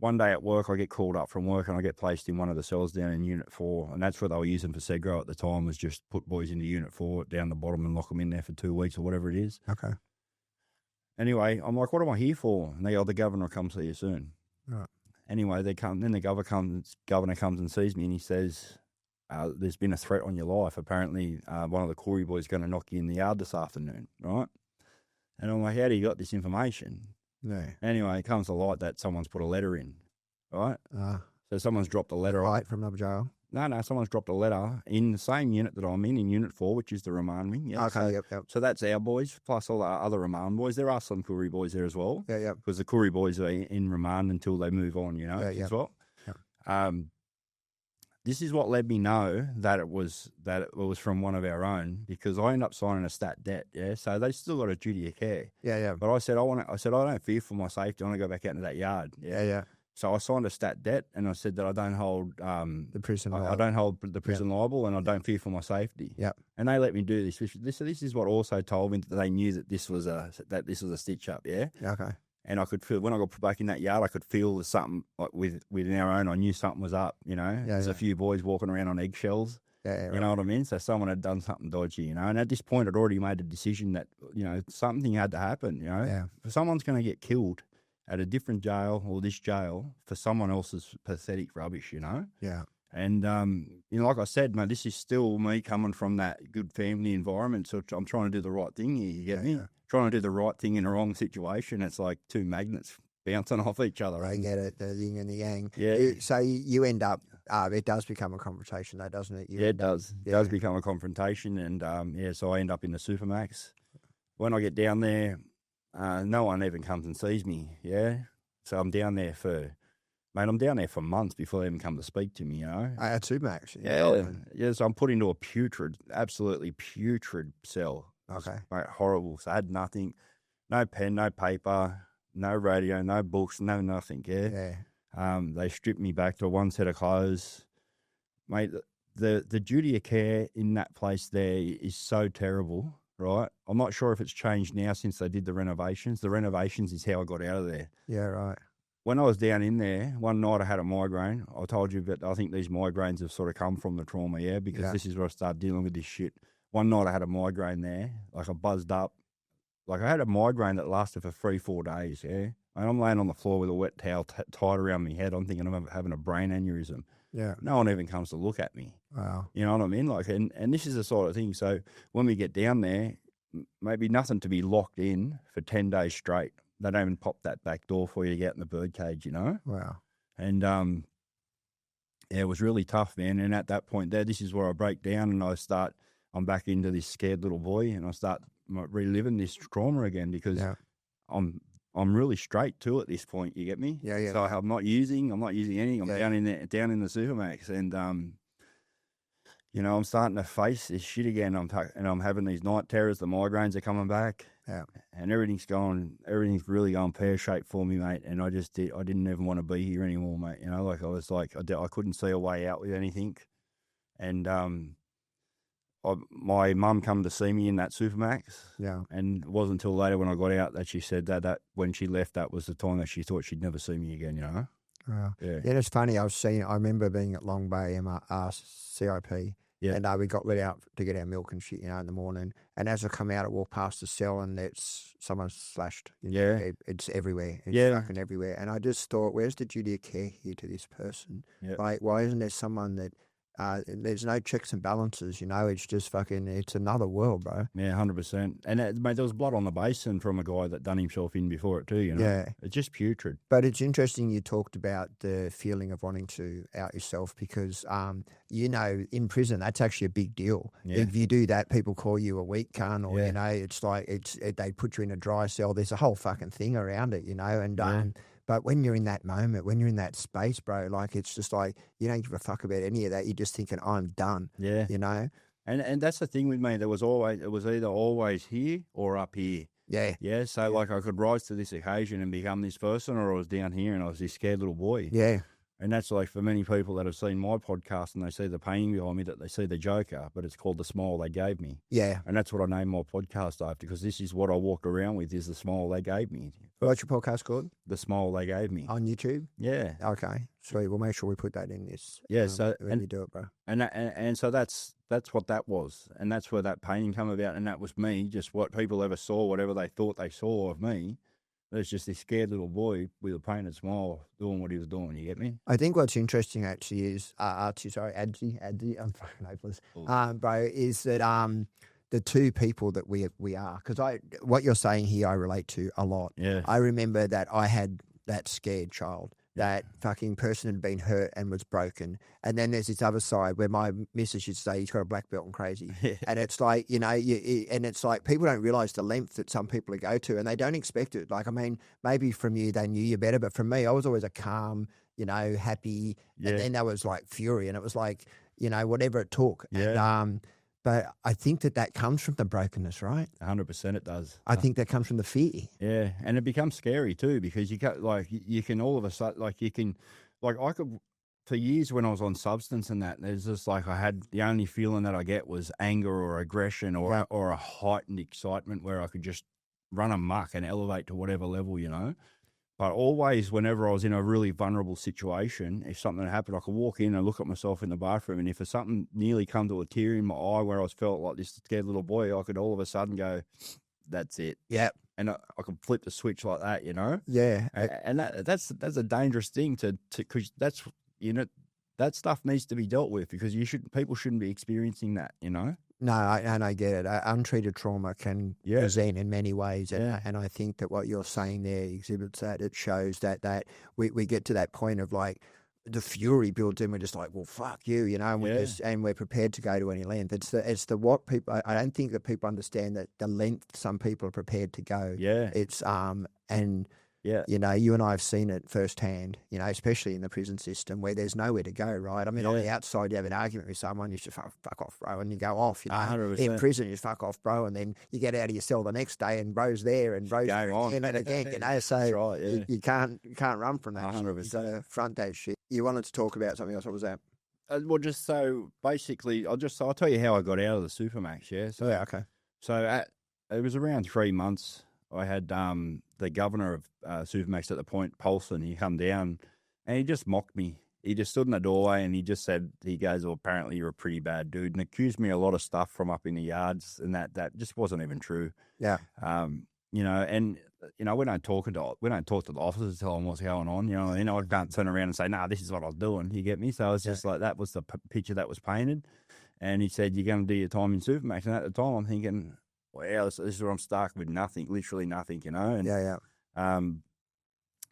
one day at work, I get called up from work and I get placed in one of the cells down in Unit 4, and that's what they were using for Segro at the time, was just put boys into Unit 4 down the bottom and lock them in there for 2 weeks or whatever it is. Okay. Anyway, I'm like, what am I here for? And they go, the governor will come see you soon. Right. Anyway, then the governor comes and sees me, and he says, there's been a threat on your life. Apparently, one of the Corey boys is going to knock you in the yard this afternoon, right? And I'm like, how do you got this information? Yeah. Anyway, it comes to light that someone's put a letter in, right? So someone's dropped a letter. Right, from another jail? No, someone's dropped a letter in the same unit that I'm in Unit 4, which is the remand wing. Yeah. Okay, yep. So that's our boys, plus all the other remand boys. There are some Koori boys there as well. Yeah. Because the Koori boys are in remand until they move on, you know, as well. Yeah. This is what let me know that it was from one of our own, because I ended up signing a stat debt. Yeah, so they still got a duty of care. Yeah. But I said I don't fear for my safety. I want to go back out into that yard. Yeah. So I signed a stat debt, and I said that I don't hold the prison liable. I don't hold the prison liable, and I don't fear for my safety. Yeah. And they let me do this. This is what also told me that they knew that this was a stitch up. Yeah. Okay. And I could feel, when I got put back in that yard, I could feel something, like within our own. I knew something was up, you know. There's a few boys walking around on eggshells. Yeah, you know what I mean? So someone had done something dodgy, you know. And at this point, I'd already made a decision that, you know, something had to happen, you know. Yeah. If someone's going to get killed at a different jail or this jail for someone else's pathetic rubbish, you know. Yeah. And, you know, like I said, mate, this is still me coming from that good family environment. So I'm trying to do the right thing here, you get me? Yeah. Trying to do the right thing in a wrong situation. It's like two magnets bouncing off each other. I get it, the yin and the yang. Yeah. So you end up, it does become a confrontation though, doesn't it? It does. It does become a confrontation. And, so I end up in the Supermax. When I get down there, no one even comes and sees me, yeah? So I'm down there for months before they even come to speak to me, you know? At Supermax? Yeah, so I'm put into a absolutely putrid cell. Okay. Mate, horrible. So I had nothing, no pen, no paper, no radio, no books, no nothing, yeah? They stripped me back to one set of clothes. Mate, the duty of care in that place there is so terrible, right? I'm not sure if it's changed now since they did the renovations. The renovations is how I got out of there. Yeah, right. When I was down in there, one night I had a migraine. I told you, but I think these migraines have sort of come from the trauma, yeah? Because this is where I started dealing with this shit. One night I had a migraine there, like I buzzed up. Like I had a migraine that lasted for 3-4 days, yeah? And I'm laying on the floor with a wet towel tied around my head. I'm thinking I'm having a brain aneurysm. Yeah. No one even comes to look at me. Wow. You know what I mean? Like, and this is the sort of thing. So when we get down there, maybe nothing to be locked in for 10 days straight. They don't even pop that back door for you to get in the birdcage, you know? Wow. And, it was really tough, man. And at that point there, this is where I break down and I'm back into this scared little boy, and I start reliving this trauma again because I'm really straight too at this point. You get me? Yeah. So I'm not using anything. I'm down in the Supermax, and you know, I'm starting to face this shit again. I'm having these night terrors. The migraines are coming back. Yeah. And everything's really going pear shaped for me, mate. And I didn't even want to be here anymore, mate. You know, like I couldn't see a way out with anything, and my mum come to see me in that Supermax. Yeah. And it wasn't until later when I got out that she said that when she left, that was the time that she thought she'd never see me again, you know? Yeah, it's funny. I remember being at Long Bay CIP, Yeah. and we got let out to get our milk and shit, in the morning. And as I come out, I walk past the cell, and someone slashed. Yeah. It's everywhere. It's Yeah. fucking everywhere. And I just thought, where's the duty of care here to this person? Yeah. Like, why isn't there someone that? There's no checks and balances, it's just fucking, it's another world, bro. Yeah, 100%. And mate, there was blood on the basin from a guy that done himself in before it too, you know? Yeah. It's just putrid. But it's interesting you talked about the feeling of wanting to out yourself because, in prison, that's actually a big deal. Yeah. If you do that, people call you a weak cunt or, Yeah. it's like they put you in a dry cell. There's a whole fucking thing around it, and Yeah. but when you're in that moment, when you're in that space, bro, like it's just like you don't give a fuck about any of that. You're just thinking, I'm done. Yeah. And that's the thing with me. It was either always here or up here. Yeah. Yeah. So like I could rise to this occasion and become this person, or I was down here and I was this scared little boy. Yeah. And that's like for many people that have seen my podcast and they see the pain behind me, that they see the Joker, but it's called the smile they gave me. Yeah. And that's what I named my podcast after, because this is what I walked around with, is the smile they gave me. What's your podcast called? The smile they gave me. On YouTube? Yeah. Okay. Sweet. We'll make sure we put that in this. Yeah. When you do it, bro. And so that's what that was. And that's where that pain came about. And that was me, just what people ever saw, whatever they thought they saw of me. There's just this scared little boy with a painted smile doing what he was doing. You get me? I think what's interesting actually is, Atsy, I'm fucking hopeless, bro, is that the two people that we are, because what you're saying here I relate to a lot. Yeah. I remember that I had that scared child. That fucking person had been hurt and was broken. And then there's this other side where my missus used to say, he's got a black belt and crazy. And it's like, and it's like people don't realise the length that some people go to and they don't expect it. Like, I mean, maybe from you, they knew you better. But from me, I was always a calm, happy. Yeah. And then there was like fury. And it was like, whatever it took. Yeah. And, but I think that comes from the brokenness, right? 100% it does. I think that comes from the fear. Yeah, and it becomes scary too, because you can all of a sudden, I could, for years when I was on substance and that, there's just like I had the only feeling that I get was anger or aggression or a heightened excitement where I could just run amok and elevate to whatever level, But always, whenever I was in a really vulnerable situation, if something happened, I could walk in and look at myself in the bathroom, and if something nearly come to a tear in my eye where I felt like this scared little boy, I could all of a sudden go, that's it. Yeah. And I could flip the switch like that, Yeah. And that's a dangerous thing because that's, that stuff needs to be dealt with, because people shouldn't be experiencing that, No, I get it. Untreated trauma can present in many ways, and I think that what you're saying there exhibits that. It shows that we get to that point of like the fury builds in. We're just like, well, fuck you, and we're prepared to go to any length. It's the what people. I don't think that people understand that the length some people are prepared to go. Yeah, it's and. Yeah, you and I have seen it firsthand, especially in the prison system where there's nowhere to go, right? I mean, on the outside, you have an argument with someone, you just fuck off, bro, and you go off. 100%. In prison, you just fuck off, bro, and then you get out of your cell the next day and bro's there and bro's there again and again, So that's right, you can't run from that. 100%. You got to front that shit. You wanted to talk about something else. What was that? Well, just so basically, I'll tell you how I got out of the Supermax, yeah? So, okay. So it was around 3 months. I had the governor of Supermax at the point, Paulson. He come down and he just mocked me. He just stood in the doorway and he just said, he goes, well, apparently you're a pretty bad dude, and accused me of a lot of stuff from up in the yards, and that just wasn't even true. Yeah. And we don't talk to the officers to tell them what's going on. I can't turn around and say, nah, this is what I was doing. You get me? So it's just like, that was the picture that was painted. And he said, you're going to do your time in Supermax. And at the time I'm thinking, wow, this is where I'm stuck with nothing, literally nothing, And,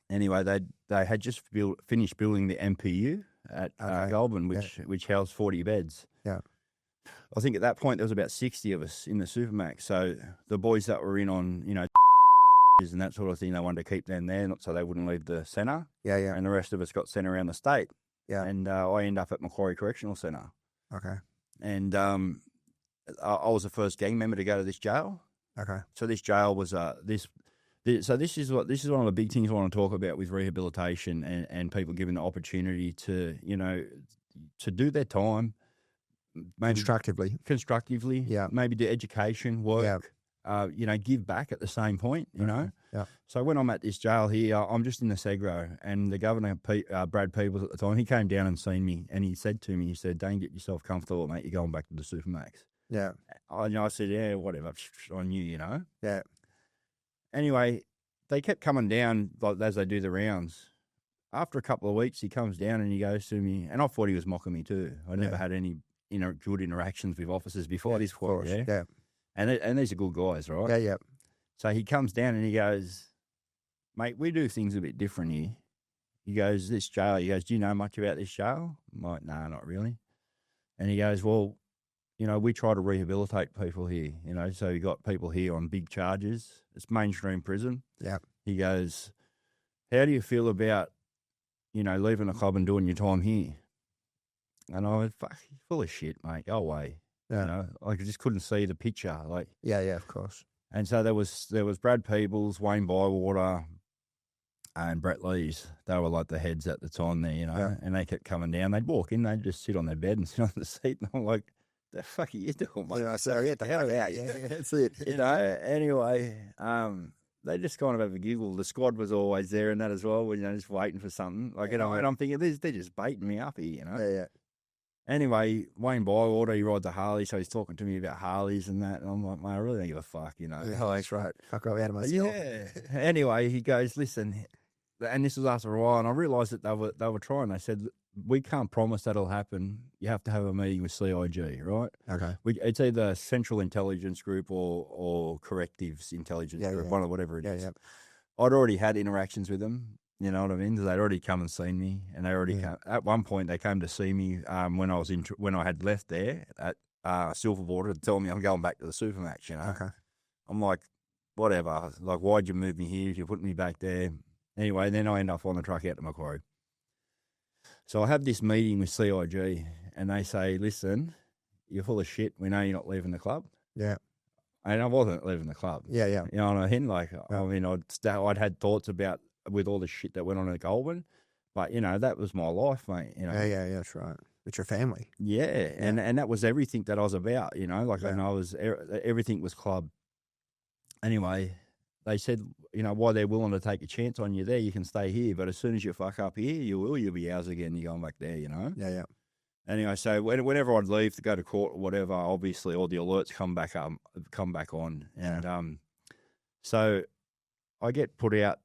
anyway, they had just finished building the MPU at Goulburn, which housed 40 beds. Yeah. I think at that point there was about 60 of us in the Supermax. So the boys that were in on, and that sort of thing, they wanted to keep them there, not so they wouldn't leave the centre. Yeah, yeah. And the rest of us got sent around the state. Yeah. And I ended up at Macquarie Correctional Centre. Okay. And I was the first gang member to go to this jail. Okay. So this jail was this is one of the big things I want to talk about with rehabilitation and people given the opportunity to to do their time, maybe Constructively. Yeah. maybe do education work, give back at the same point, you know. Yeah. So when I'm at this jail here, I'm just in the Segro, and the governor, Brad Peebles at the time, he came down and seen me, and he said to me, he said, "Don't get yourself comfortable, mate. You're going back to the Supermax." Yeah. I said, "Yeah, whatever, on you, you know." Yeah. Anyway, they kept coming down like as they do the rounds. After a couple of weeks, he comes down and he goes to me, and I thought he was mocking me too. I never had any good interactions with officers before this point. Yeah. And these are good guys, right? Yeah, yeah. So he comes down and he goes, "Mate, we do things a bit different here." He goes, "This jail," he goes, "Do you know much about this jail?" I'm like, "No, not really." And he goes, "Well, we try to rehabilitate people here, so you got people here on big charges. It's mainstream prison." Yeah. He goes, "How do you feel about, leaving the club and doing your time here?" And I went, "Fuck, you're full of shit, mate. Go away." Yeah. I just couldn't see the picture. Yeah, of course. And so there was Brad Peebles, Wayne Bywater, and Brett Lees. They were like the heads at the time there, and they kept coming down. They'd walk in, they'd just sit on their bed and sit on the seat. And I'm like, "The fuck are you doing, mate?" Yeah, so get the hell out. Yeah, that's it. Anyway, they just kind of have a giggle. The squad was always there and that as well, just waiting for something. And I'm thinking, they're just baiting me up here, Yeah. Anyway, Wayne Bywater, he rides a Harley, so he's talking to me about Harleys and that. And I'm like, "Mate, I really don't give a fuck, Yeah, that's right. Fuck off out of myself. Yeah. Anyway, he goes, "Listen," and this was after a while, and I realised that they were trying. They said, "We can't promise that'll happen. You have to have a meeting with CIG, right?" Okay. It's either Central Intelligence Group or Correctives Intelligence Group, one of whatever it is. Yeah. I'd already had interactions with them. You know what I mean? They'd already come and seen me, and they already come. At one point they came to see me when I had left there at Silverwater to tell me I'm going back to the Supermax. Okay. I'm like, whatever. Like, why'd you move me here if you put me back there? Anyway, then I end up on the truck out to Macquarie. So I have this meeting with CIG, and they say, "Listen, you're full of shit. We know you're not leaving the club." Yeah. And I wasn't leaving the club. Yeah. You know what I mean? I'd had thoughts about with all the shit that went on at Goulburn, but that was my life, mate. Yeah, that's right. It's your family. Yeah, and that was everything that I was about. And I was everything was club. Anyway, they said, while they're willing to take a chance on you there, you can stay here, but as soon as you fuck up here, you'll be ours again. You're going back there. Yeah. Anyway, so whenever I'd leave to go to court or whatever, obviously all the alerts come back on, and so I get put out.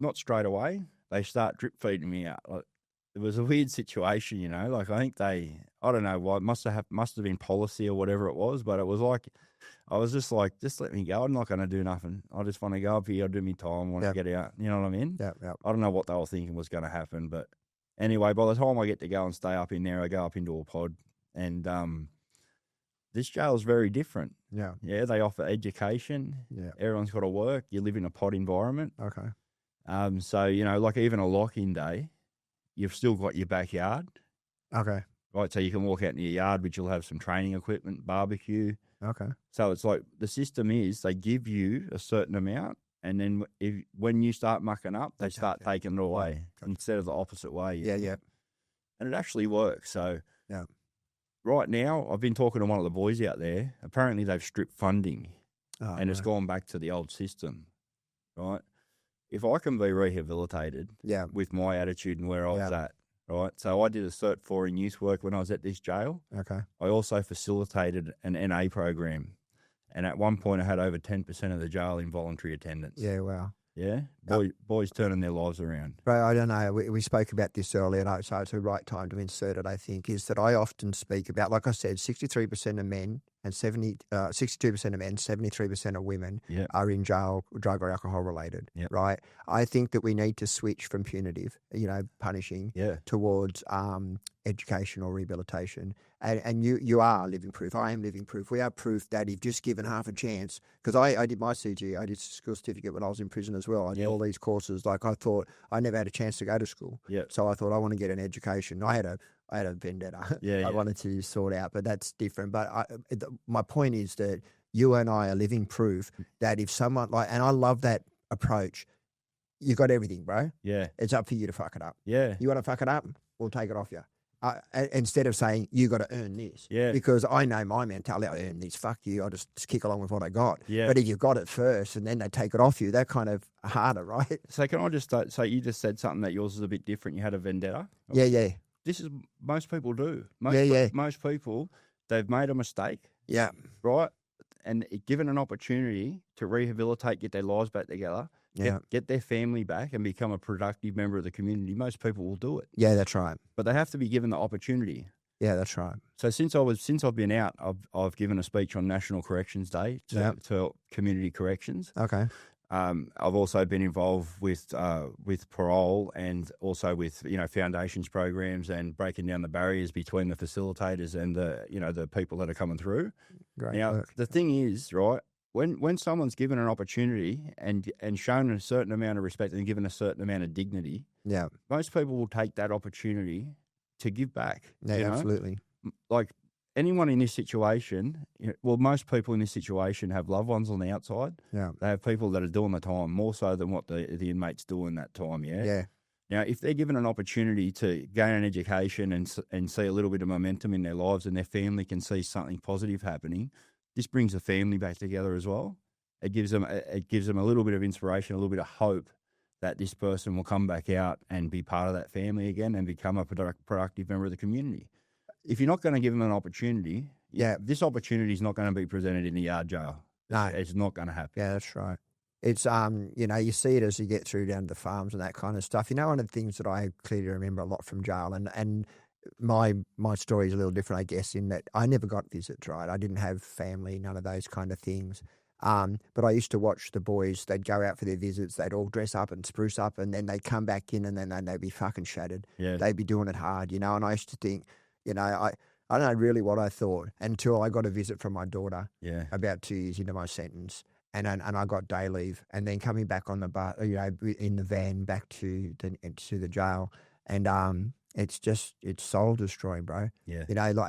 Not straight away. They start drip feeding me out. It was a weird situation, I think I don't know why. It must have been policy or whatever it was, but it was like, I was just like, just let me go. I'm not going to do nothing. I just want to go up here, do my time, want to get out. You know what I mean? Yeah. I don't know what they were thinking was going to happen, but anyway, by the time I get to go and stay up in there, I go up into a pod, and this jail is very different. Yeah. Yeah, they offer education. Yeah. Everyone's got to work. You live in a pod environment. Okay. So, like even a lock-in day, you've still got your backyard. Okay. Right, so you can walk out in your yard, which will have some training equipment, barbecue. Okay. So it's like the system is they give you a certain amount, and then when you start mucking up, they start taking it away instead of the opposite way. Yeah. And it actually works. So yeah. Right now, I've been talking to one of the boys out there. Apparently they've stripped funding and it's gone back to the old system, right? If I can be rehabilitated with my attitude and where I was at, right? So I did a Cert 4 in youth work when I was at this jail. Okay. I also facilitated an NA program. And at one point I had over 10% of the jail in voluntary attendance. Yeah, wow. Yeah? Boys turning their lives around. Right, I don't know. We spoke about this earlier, so it's the right time to insert it, I think, is that I often speak about, like I said, 63% of men and 62% of men, 73% of women are in jail, drug or alcohol related, right? I think that we need to switch from punitive, punishing, towards education or rehabilitation. And you are living proof. I am living proof. We are proof that if just given half a chance, because I did my CG, I did school certificate when I was in prison as well. I did all these courses. Like I thought I never had a chance to go to school. So I thought I want to get an education. I had a vendetta. I wanted to sort out, but that's different. But my point is that you and I are living proof that if someone and I love that approach, you got everything, bro. Yeah. It's up for you to fuck it up. Yeah. You want to fuck it up? We'll take it off you. instead of saying, you got to earn this. Yeah. Because I know my mentality, I earn this, fuck you, I'll just kick along with what I got. Yeah. But if you've got it first and then they take it off you, they're kind of harder, right? So can I just say, you just said something that yours is a bit different. You had a vendetta. Yeah. This is, most people do. Most people, they've made a mistake. Yeah. Right? And given an opportunity to rehabilitate, get their lives back together, get their family back and become a productive member of the community, most people will do it. Yeah, that's right. But they have to be given the opportunity. Yeah, that's right. So since I've been out, I've given a speech on National Corrections Day to community corrections. Okay. I've also been involved with parole and also with foundations programs and breaking down the barriers between the facilitators and the people that are coming through. Great Now work. the thing is, right, when someone's given an opportunity and shown a certain amount of respect and given a certain amount of dignity, most people will take that opportunity to give back. Yeah, absolutely. Like anyone in this situation, most people in this situation have loved ones on the outside. Yeah. They have people that are doing the time more so than what the inmates do in that time. Yeah. Yeah. Now, if they're given an opportunity to gain an education and see a little bit of momentum in their lives and their family can see something positive happening, this brings the family back together as well. It gives them a little bit of inspiration, a little bit of hope that this person will come back out and be part of that family again and become a productive member of the community. If you're not going to give them an opportunity, this opportunity is not going to be presented in the yard jail. No. It's not going to happen. Yeah, that's right. It's, you see it as you get through down to the farms and that kind of stuff. One of the things that I clearly remember a lot from jail, and my story is a little different, I guess, in that I never got visits, right? I didn't have family, none of those kind of things. But I used to watch the boys, they'd go out for their visits, they'd all dress up and spruce up, and then they'd come back in and then they'd be fucking shattered. Yeah. They'd be doing it hard, and I used to think, I don't know really what I thought until I got a visit from my daughter about 2 years into my sentence. And I got day leave, and then coming back on the bus, in the van back to the jail, and it's soul destroying, bro. Yeah.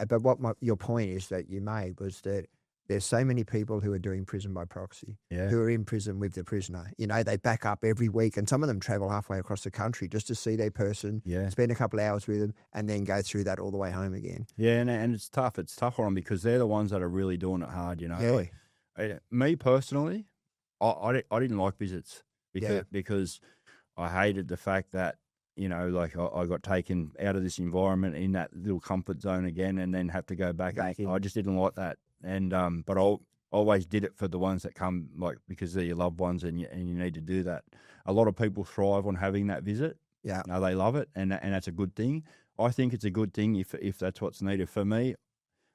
But what your point is that you made was that there's so many people who are doing prison by proxy, who are in prison with the prisoner. They back up every week, and some of them travel halfway across the country just to see their person, spend a couple of hours with them, and then go through that all the way home again. Yeah, and it's tough. It's tough on them because they're the ones that are really doing it hard. Yeah. Me personally, I didn't like visits because I hated the fact that I got taken out of this environment in that little comfort zone again, and then have to go back in. I just didn't like that, and but I always did it for the ones that come, because they're your loved ones, and you need to do that. A lot of people thrive on having that visit. Yeah, they love it, and that's a good thing. I think it's a good thing if that's what's needed. For me,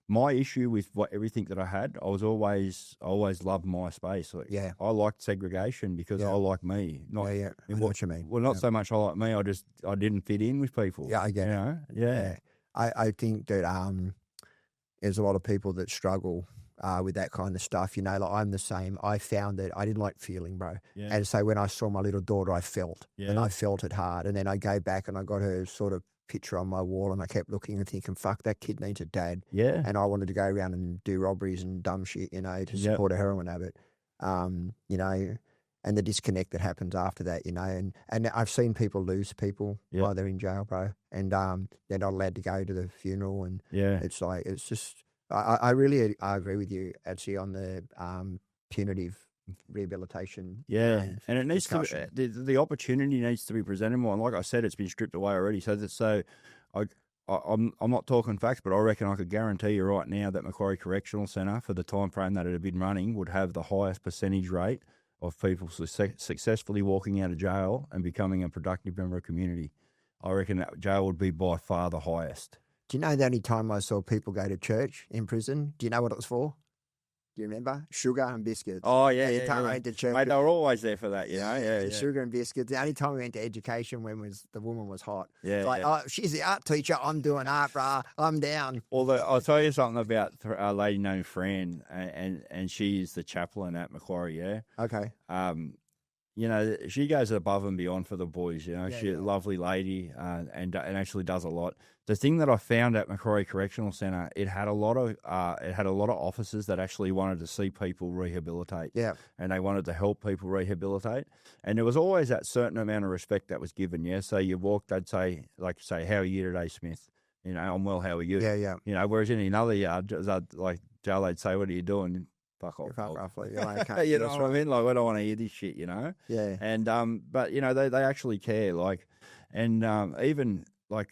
my issue with everything that I had, I always loved my space. I liked segregation because I like me. Not, I know what you mean. Well, not so much I like me. I didn't fit in with people. Yeah, I get it. Yeah. I think that there's a lot of people that struggle with that kind of stuff. I'm the same. I found that I didn't like feeling, bro. Yeah. And so when I saw my little daughter, I felt, and I felt it hard. And then I go back and I got her sort of picture on my wall, and I kept looking and thinking, fuck, that kid needs a dad. Yeah. And I wanted to go around and do robberies and dumb shit, to support a heroin habit. And the disconnect that happens after that, and I've seen people lose people while they're in jail, bro. And they're not allowed to go to the funeral, and it's just I really agree with you, Atsy, on the punitive rehabilitation. Yeah, and it needs to be, the opportunity needs to be presented more. And like I said, it's been stripped away already. I'm not talking facts, but I reckon I could guarantee you right now that Macquarie Correctional Centre, for the time frame that it had been running, would have the highest percentage rate of people successfully walking out of jail and becoming a productive member of community. I reckon that jail would be by far the highest. Do you know the only time I saw people go to church in prison? Do you know what it was for? Do you remember? Sugar and biscuits. Oh, yeah. I went to church. Mate, they were always there for that, Sugar and biscuits. The only time we went to education when the woman was hot. Yeah. It's like, oh, she's the art teacher. I'm doing art, brah. I'm down. Although I'll tell you something about a lady named Fran, and she is the chaplain at Macquarie, Okay. She goes above and beyond for the boys. She's a lovely lady, and actually does a lot. The thing that I found at Macquarie Correctional Centre, it had a lot of officers that actually wanted to see people rehabilitate. Yeah, and they wanted to help people rehabilitate. And there was always that certain amount of respect that was given. Yeah, so you walked, they'd say, how are you today, Smith? You know, I'm well, how are you? Yeah. You know, whereas in another yard, like jail, they'd say, what are you doing? Fuck off. Fuck roughly. Okay. You know what I mean? Like, I don't want to hear this shit, you know? Yeah. And, but, you know, they actually care. Like, and even like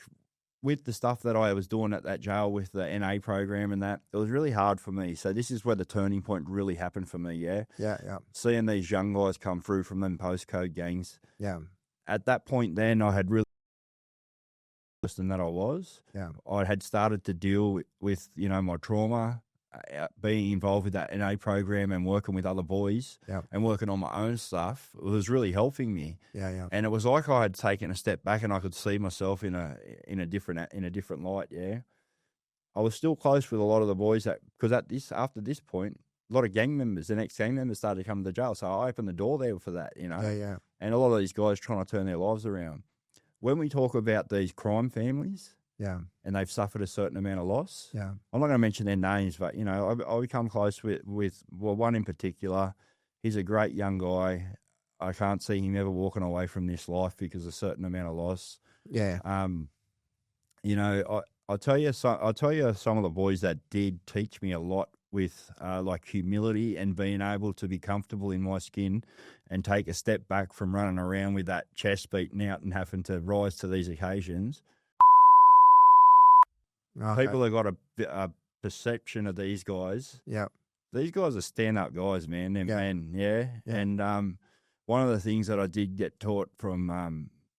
with the stuff that I was doing at that jail with the NA program and that, it was really hard for me. So this is where the turning point really happened for me, yeah? Yeah. Seeing these young guys come through from them postcode gangs. Yeah. At that point then, I had really than that I was. Yeah. I had started to deal with you know, my trauma, being involved with that NA program and working with other boys and working on my own stuff. It was really helping me. Yeah. And it was like I had taken a step back and I could see myself in a different light. Yeah. I was still close with a lot of the boys because after this point, a lot of gang members, the next gang members started to come to jail. So I opened the door there for that, you know. Yeah. And a lot of these guys trying to turn their lives around. When we talk about these crime families, and they've suffered a certain amount of loss, I'm not going to mention their names, but you know, I become close with one in particular. He's a great young guy. I can't see him ever walking away from this life because of a certain amount of loss. Yeah. You know, I'll tell you some of the boys that did teach me a lot with like humility and being able to be comfortable in my skin and take a step back from running around with that chest beaten out and having to rise to these occasions. Okay. People have got a perception of these guys. Yeah. These guys are stand-up guys, man. They're men, Yeah. And one of the things that I did get taught from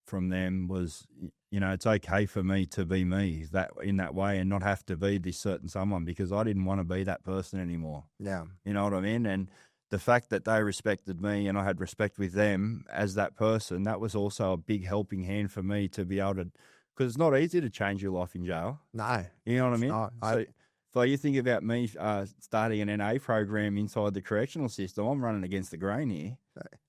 them was, you know, it's okay for me to be me in that way and not have to be this certain someone because I didn't want to be that person anymore. Yeah. You know what I mean? And the fact that they respected me and I had respect with them as that person, that was also a big helping hand for me to be able to, because it's not easy to change your life in jail. No. You know what I mean? No, so you think about me starting an NA program inside the correctional system, I'm running against the grain here.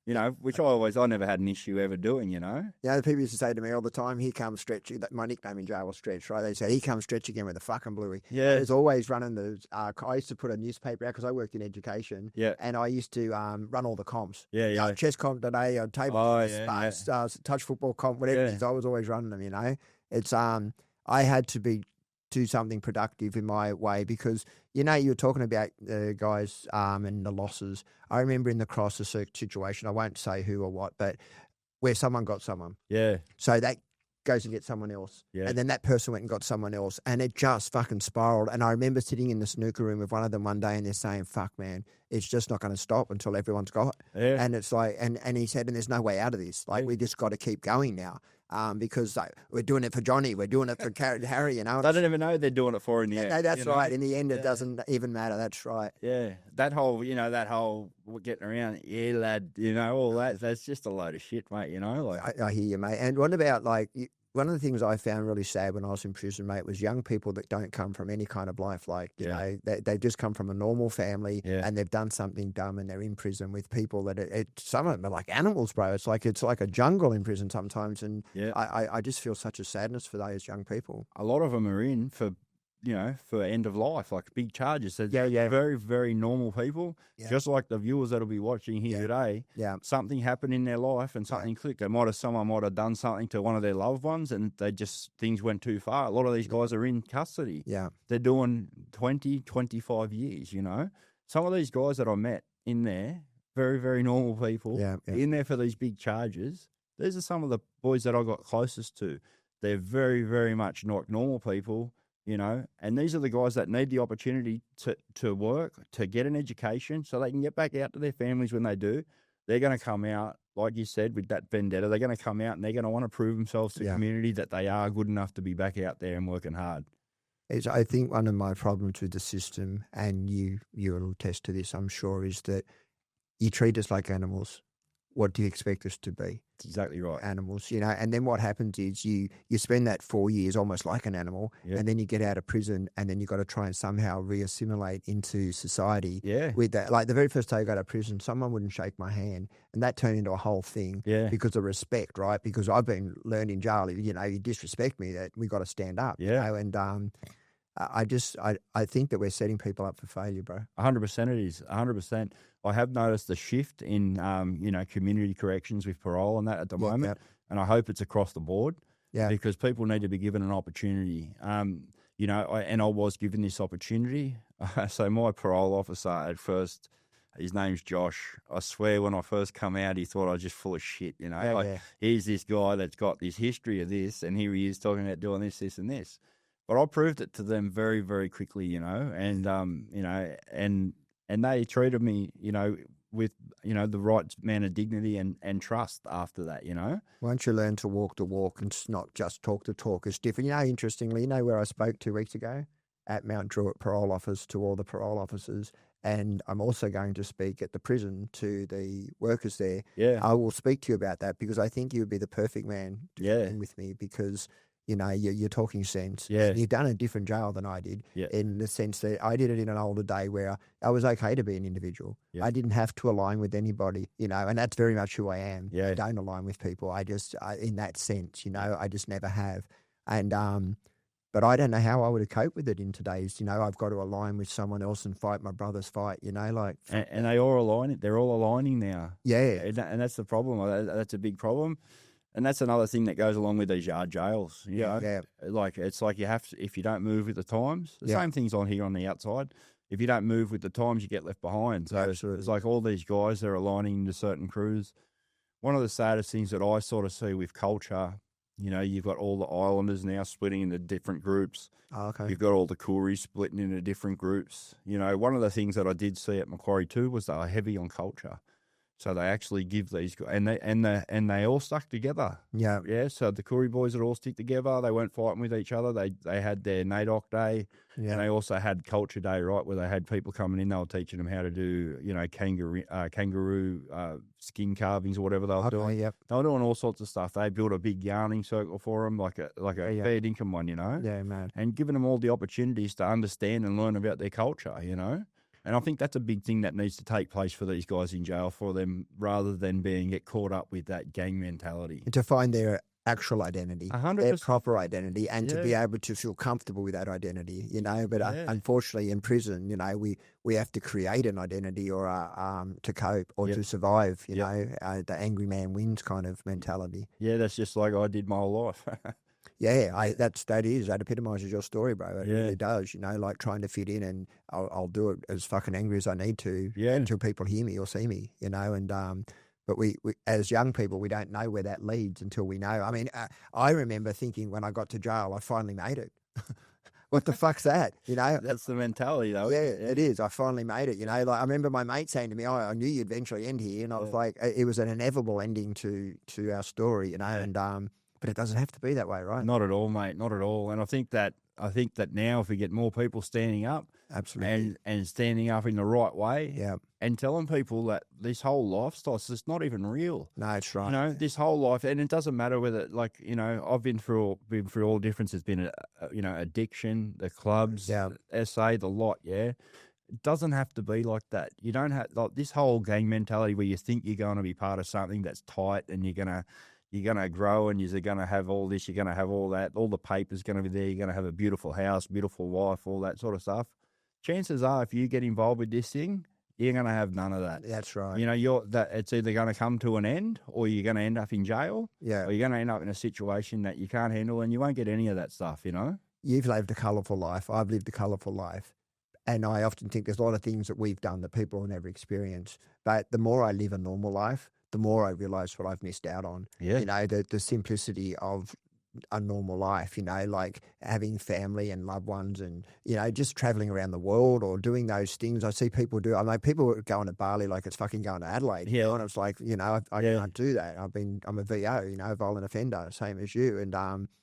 You know, which I never had an issue ever doing, you know. Yeah, the people used to say to me all the time, "Here comes Stretch." My nickname in jail was Stretch, right? They said, "Here comes Stretch again with a fucking bluey." Yeah. There's always running the. I used to put a newspaper out because I worked in education. Yeah. And I used to run all the comps. Yeah. Chess comp today, table touch football comp, whatever it is. I was always running them. You know, it's I had to do something productive in my way because, you know, you were talking about the guys and the losses. I remember in the crisis situation, I won't say who or what, but where someone got someone. Yeah. So that goes and gets someone else. Yeah. And then that person went and got someone else. And it just fucking spiraled. And I remember sitting in the snooker room with one of them one day and they're saying, fuck, man, it's just not going to stop until everyone's got. Yeah. And it's like, and he said, and there's no way out of this. Like, we just got to keep going now. Because we're doing it for Johnny, we're doing it for Harry, you know. They don't even know they're doing it for in the end. No, that's right. In the end, it doesn't even matter. That's right. Yeah, that whole getting around, yeah, lad, you know, all that's just a load of shit, mate, you know. Like I hear you, mate. And what about, like, one of the things I found really sad when I was in prison, mate, was young people that don't come from any kind of life. Like, you know, they just come from a normal family and they've done something dumb and they're in prison with people that some of them are like animals, bro. It's like a jungle in prison sometimes. And I just feel such a sadness for those young people. A lot of them are in for end of life, like big charges. So very, very normal people, just like the viewers that'll be watching here today. Yeah. Something happened in their life and something clicked. Someone might have done something to one of their loved ones and things went too far. A lot of these guys are in custody. Yeah. They're doing 20, 25 years, you know. Some of these guys that I met in there, very, very normal people, in there for these big charges. These are some of the boys that I got closest to. They're very, very much not normal people. You know, and these are the guys that need the opportunity to work, to get an education so they can get back out to their families when they do. They're going to come out, like you said, with that vendetta. They're going to come out and they're going to want to prove themselves to the community that they are good enough to be back out there and working hard. I think one of my problems with the system, and you'll attest to this, I'm sure, is that you treat us like animals. What do you expect us to be? That's exactly right. Animals, you know, and then what happens is you spend that 4 years almost like an animal, and then you get out of prison and then you've got to try and somehow re-assimilate into society. Yeah. With that, like the very first day I got out of prison, someone wouldn't shake my hand and that turned into a whole thing because of respect, right? Because I've been learned in jail, you know, you disrespect me, that we got to stand up. Yeah. You know? And I think that we're setting people up for failure, bro. 100% it is, 100%. I have noticed the shift in, community corrections with parole and that at the moment, and I hope it's across the board. Yeah. because people need to be given an opportunity. You know, I was given this opportunity. So my parole officer at first, his name's Josh. I swear when I first come out, he thought I was just full of shit, you know. Yeah, like, yeah. here's this guy that's got this history of this, and here he is talking about doing this, this, and this. But I proved it to them very, very quickly, you know, and you know, and they treated me, you know, with, you know, the right amount of dignity and trust after that, you know. Once you learn to walk the walk and not just talk the talk, it's different. You know, interestingly, you know where I spoke 2 weeks ago? At Mount Druitt Parole Office to all the parole officers. And I'm also going to speak at the prison to the workers there. Yeah. I will speak to you about that because I think you would be the perfect man to fit in with me because, you know, you're talking sense. Yeah. You've done a different jail than I did in the sense that I did it in an older day where I was okay to be an individual. I didn't have to align with anybody, you know, and that's very much who I am. I don't align with people. I in that sense, you know, I just never have. And, but I don't know how I would have coped with it in today's, you know, I've got to align with someone else and fight my brother's fight, you know, like. And they all align. They're all aligning now. Yeah. And that's the problem. That's a big problem. And that's another thing that goes along with these yard jails. You know? Yeah. Like, it's like you have to, if you don't move with the times, the same thing's on here on the outside. If you don't move with the times, you get left behind. So it's like all these guys, they're aligning into certain crews. One of the saddest things that I sort of see with culture, you know, you've got all the islanders now splitting into different groups. Oh, okay. You've got all the Kooris splitting into different groups. You know, one of the things that I did see at Macquarie too was they were heavy on culture. So they actually give these guys, and they all stuck together. Yeah. Yeah. So the Koori boys would all stick together. They weren't fighting with each other. They had their NAIDOC day. Yeah. And they also had culture day, right, where they had people coming in. They were teaching them how to do, you know, kangaroo skin carvings or whatever they were doing. Yep. They were doing all sorts of stuff. They built a big yarning circle for them, like a fair income one, you know. Yeah, man. And giving them all the opportunities to understand and learn about their culture, you know. And I think that's a big thing that needs to take place for these guys in jail, for them, rather than get caught up with that gang mentality. And to find their actual identity, 100%. Their proper identity, and to be able to feel comfortable with that identity, you know. But unfortunately, in prison, you know, we have to create an identity or to cope or to survive, you know, the angry man wins kind of mentality. Yeah, that's just like I did my whole life. That epitomises your story, bro. It really does, you know, like trying to fit in, and I'll do it as fucking angry as I need to until people hear me or see me, you know. And but we as young people, we don't know where that leads until we know. I mean, I remember thinking when I got to jail, I finally made it. What the fuck's that? You know, that's the mentality, though. Yeah, it is. I finally made it. You know, like I remember my mate saying to me, "Oh, I knew you'd eventually end here," and I was like, it was an inevitable ending to our story, you know, and but it doesn't have to be that way, right? Not at all, mate. Not at all. And I think that now, if we get more people standing up, absolutely, and standing up in the right way, and telling people that this whole lifestyle is just not even real. No, it's right. You know, this whole life, and it doesn't matter whether, like, you know, I've been through all difference. There's been you know, addiction, the clubs, SA, the lot. Yeah. It doesn't have to be like that. You don't have like this whole gang mentality where you think you're going to be part of something that's tight and you're going to grow and you're going to have all this, you're going to have all that, all the paper's going to be there, you're going to have a beautiful house, beautiful wife, all that sort of stuff. Chances are, if you get involved with this thing, you're going to have none of that. That's right. You know, it's either going to come to an end or you're going to end up in jail, or you're going to end up in a situation that you can't handle, and you won't get any of that stuff, you know? You've lived a colourful life. I've lived a colourful life. And I often think there's a lot of things that we've done that people will never experience. But the more I live a normal life, the more I realise what I've missed out on. Yeah. You know, the simplicity of a normal life, you know, like having family and loved ones and, you know, just travelling around the world or doing those things. I see people do. I mean, people going to Bali like it's fucking going to Adelaide. Yeah. And it's like, you know, I can't do that. I'm a VO, you know, violent offender, same as you. And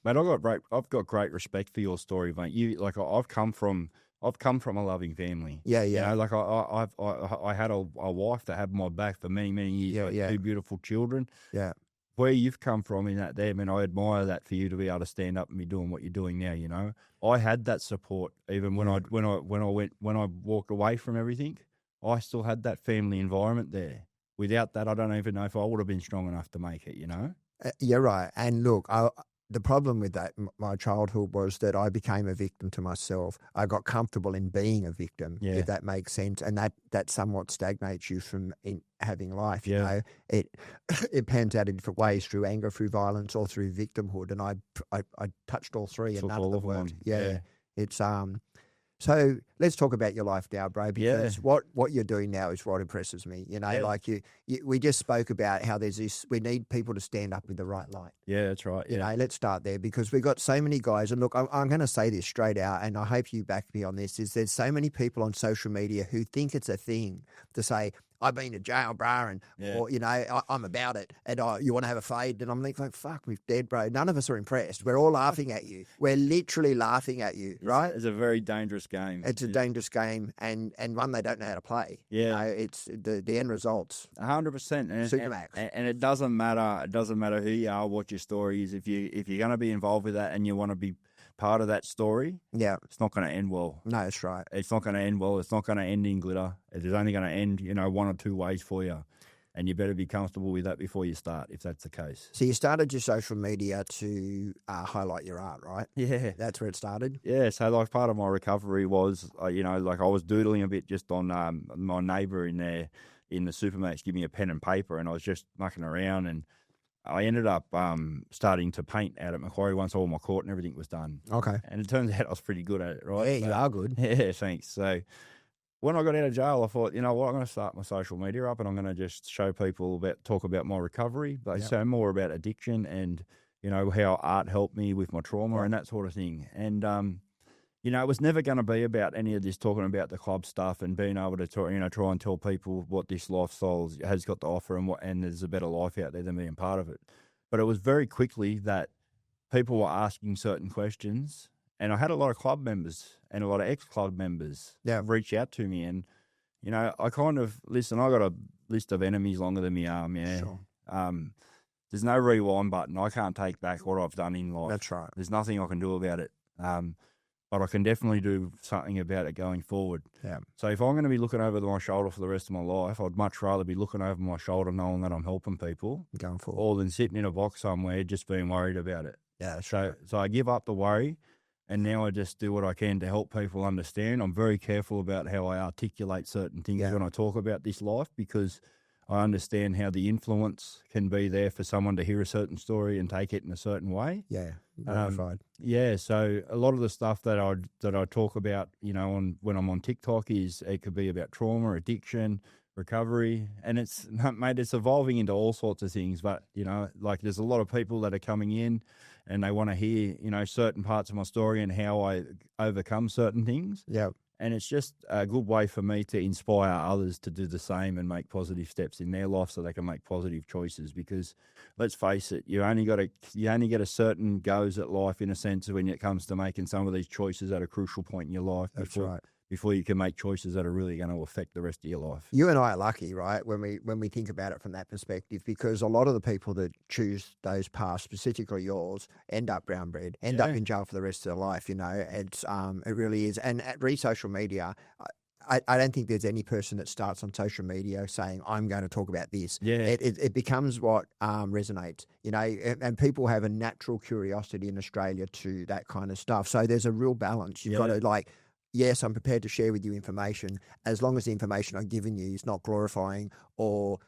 mate, I've got great respect for your story, mate. I've come from a loving family. Yeah, yeah. You know, like I had a wife that had my back for many, many years. Yeah. 2 beautiful children. Yeah. Where you've come from in that there, I mean, I admire that for you to be able to stand up and be doing what you're doing now. You know, I had that support even when I walked away from everything. I still had that family environment there. Without that, I don't even know if I would have been strong enough to make it. You know. You're right. And look, the problem with that, my childhood, was that I became a victim to myself. I got comfortable in being a victim, Yeah. if that makes sense, and that somewhat stagnates you from having life. You Yeah. know, it pans out in different ways, through anger, through violence, or through victimhood. And I touched all three, and Took none of all them of worked. them. Yeah, it's So let's talk about your life now, bro, because what you're doing now is what impresses me. You know, Yeah. like we just spoke about how there's this, we need people to stand up with the right light. Yeah, that's right. You know, let's start there, because we've got so many guys, and look, I'm going to say this straight out, and I hope you back me on this, is there's so many people on social media who think it's a thing to say, I've been to jail, bro, or, you know, I'm about it, and you want to have a fade? And I'm like, fuck, we're dead, bro. None of us are impressed. We're all laughing at you. We're literally laughing at you, right? It's a very dangerous game. It's a dangerous game, and one they don't know how to play. Yeah. You know, it's the end results. 100%. Supermax. And it doesn't matter. It doesn't matter who you are, what your story is. If you're going to be involved with that and you want to be part of that story, yeah, it's not going to end well. No, that's right. It's not going to end well. It's not going to end in glitter. It is only going to end, one or two ways for you. And you better be comfortable with that before you start, if that's the case. So you started your social media to highlight your art, right? Yeah. That's where it started? Yeah, so like part of my recovery was, like I was doodling a bit just on my neighbour in there in the Supermax, give me a pen and paper, and I was just mucking around, and I ended up starting to paint out at Macquarie once all my court and everything was done. Okay. And it turns out I was pretty good at it, right? Yeah, you are good. Yeah, thanks. So when I got out of jail, I thought, you know what, I'm going to start my social media up, and I'm going to just show people talk about my recovery, but so more about addiction and, how art helped me with my trauma and that sort of thing. And, it was never going to be about any of this talking about the club stuff and being able to try and tell people what this lifestyle has got to offer and there's a better life out there than being part of it. But it was very quickly that people were asking certain questions, and I had a lot of club members and a lot of ex-club members reach out to me, and I kind of listen. I got a list of enemies longer than my arm. Yeah, Sure. There's no rewind button. I can't take back what I've done in life. That's right. There's nothing I can do about it. But I can definitely do something about it going forward. Yeah. So if I'm going to be looking over my shoulder for the rest of my life, I'd much rather be looking over my shoulder knowing that I'm helping people going forward, or than sitting in a box somewhere just being worried about it. Yeah. So I give up the worry, and now I just do what I can to help people understand. I'm very careful about how I articulate certain things when I talk about this life, because I understand how the influence can be there for someone to hear a certain story and take it in a certain way. Yeah, verified. So a lot of the stuff that I talk about, when I'm on TikTok it could be about trauma, addiction, recovery, and it's evolving into all sorts of things. But like there's a lot of people that are coming in and they want to hear certain parts of my story and how I overcome certain things. Yeah. And it's just a good way for me to inspire others to do the same and make positive steps in their life so they can make positive choices. Because let's face it, you only get a certain goes at life in a sense when it comes to making some of these choices at a crucial point in your life. That's right. Before you can make choices that are really going to affect the rest of your life. You and I are lucky, right, when we think about it from that perspective, because a lot of the people that choose those paths, specifically yours, end up brown bread, end up in jail for the rest of their life. It's it really is. And at social media, I don't think there's any person that starts on social media saying, I'm going to talk about this. Yeah. It becomes what resonates, and people have a natural curiosity in Australia to that kind of stuff. So there's a real balance. You've got to yes, I'm prepared to share with you information as long as the information I've given you is not glorifying or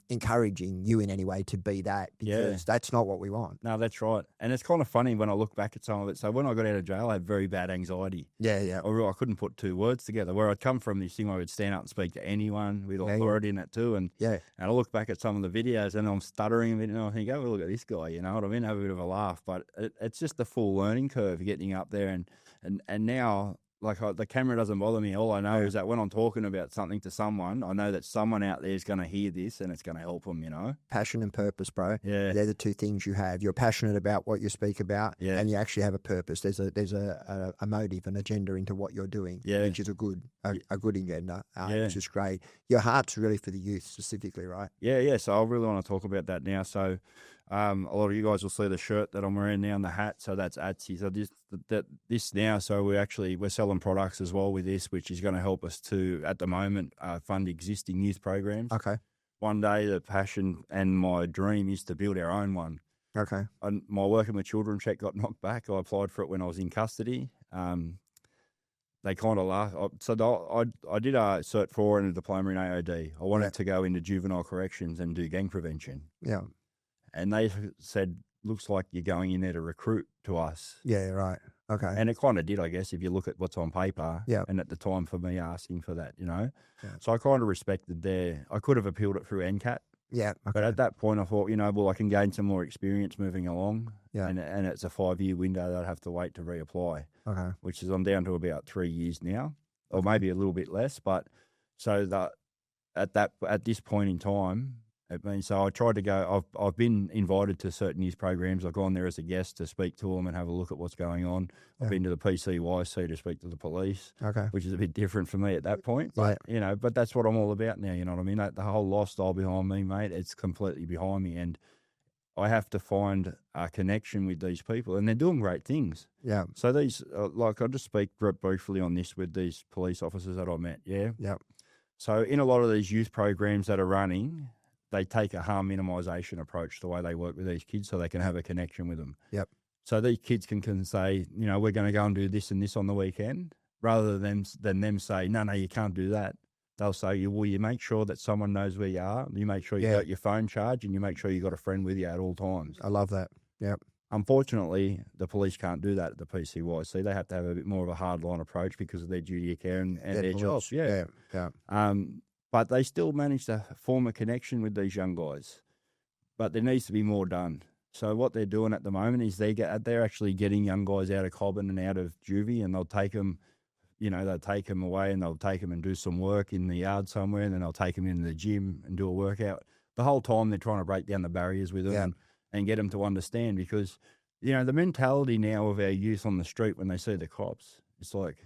encouraging you in any way to be that, because that's not what we want. No, that's right. And it's kind of funny when I look back at some of it. So when I got out of jail, I had very bad anxiety. Yeah. I couldn't put two words together. Where I'd come from this thing, I would stand up and speak to anyone with authority in it too. And I look back at some of the videos and I'm stuttering a bit, and I think, oh, well, look at this guy, you know what I mean? Have a bit of a laugh. But it's just the full learning curve getting up there. And now, the camera doesn't bother me. All I know is that when I'm talking about something to someone, I know that someone out there is going to hear this and it's going to help them, Passion and purpose, bro. Yeah. They're the two things you have. You're passionate about what you speak about, and you actually have a purpose. There's a motive, an agenda into what you're doing, which is a good agenda, which is great. Your heart's really for the youth specifically, right? Yeah. So I really want to talk about that now. So a lot of you guys will see the shirt that I'm wearing now and the hat. So that's Atsy. So this now, so we're selling products as well with this, which is going to help us to, at the moment, fund existing youth programs. Okay. One day the passion and my dream is to build our own one. Okay. My working with children check got knocked back. I applied for it when I was in custody. They kind of laughed. So I did a Cert 4 and a diploma in AOD. I wanted to go into juvenile corrections and do gang prevention. Yeah. And they said, looks like you're going in there to recruit to us. Yeah, right. Okay. And it kind of did, I guess, if you look at what's on paper. Yeah. And at the time for me asking for that, Yeah. So I kind of respected I could have appealed it through NCAT. Yeah. Okay. But at that point, I thought, well, I can gain some more experience moving along. Yeah. And it's a 5-year window that I'd have to wait to reapply. Okay. Which is I'm down to about 3 years now, or maybe a little bit less. But so that at this point in time, it means so I tried to go. I've been invited to certain youth programs. I've gone there as a guest to speak to them and have a look at what's going on. Yeah. I've been to the PCYC to speak to the police. Okay. Which is a bit different for me at that point. But but that's what I'm all about now. You know what I mean? The whole lifestyle behind me, mate. It's completely behind me, and I have to find a connection with these people, and they're doing great things. Yeah. So these, I'll just speak briefly on this with these police officers that I met. Yeah. Yeah. So in a lot of these youth programs that are running, they take a harm minimisation approach the way they work with these kids, so they can have a connection with them. Yep. So these kids can say, we're going to go and do this and this on the weekend, rather than them say, no, you can't do that. They'll say, well, you make sure that someone knows where you are. You make sure you got your phone charged, and you make sure you got a friend with you at all times. I love that. Yep. Unfortunately, the police can't do that at the PCYC. They have to have a bit more of a hardline approach because of their duty of care and their jobs. Yeah. But they still manage to form a connection with these young guys. But there needs to be more done. So what they're doing at the moment is they're actually getting young guys out of Cobbin and out of juvie, and they'll take them. They'll take them away and they'll take them and do some work in the yard somewhere, and then they'll take them into the gym and do a workout. The whole time they're trying to break down the barriers with them and get them to understand, because, the mentality now of our youth on the street when they see the cops, it's like,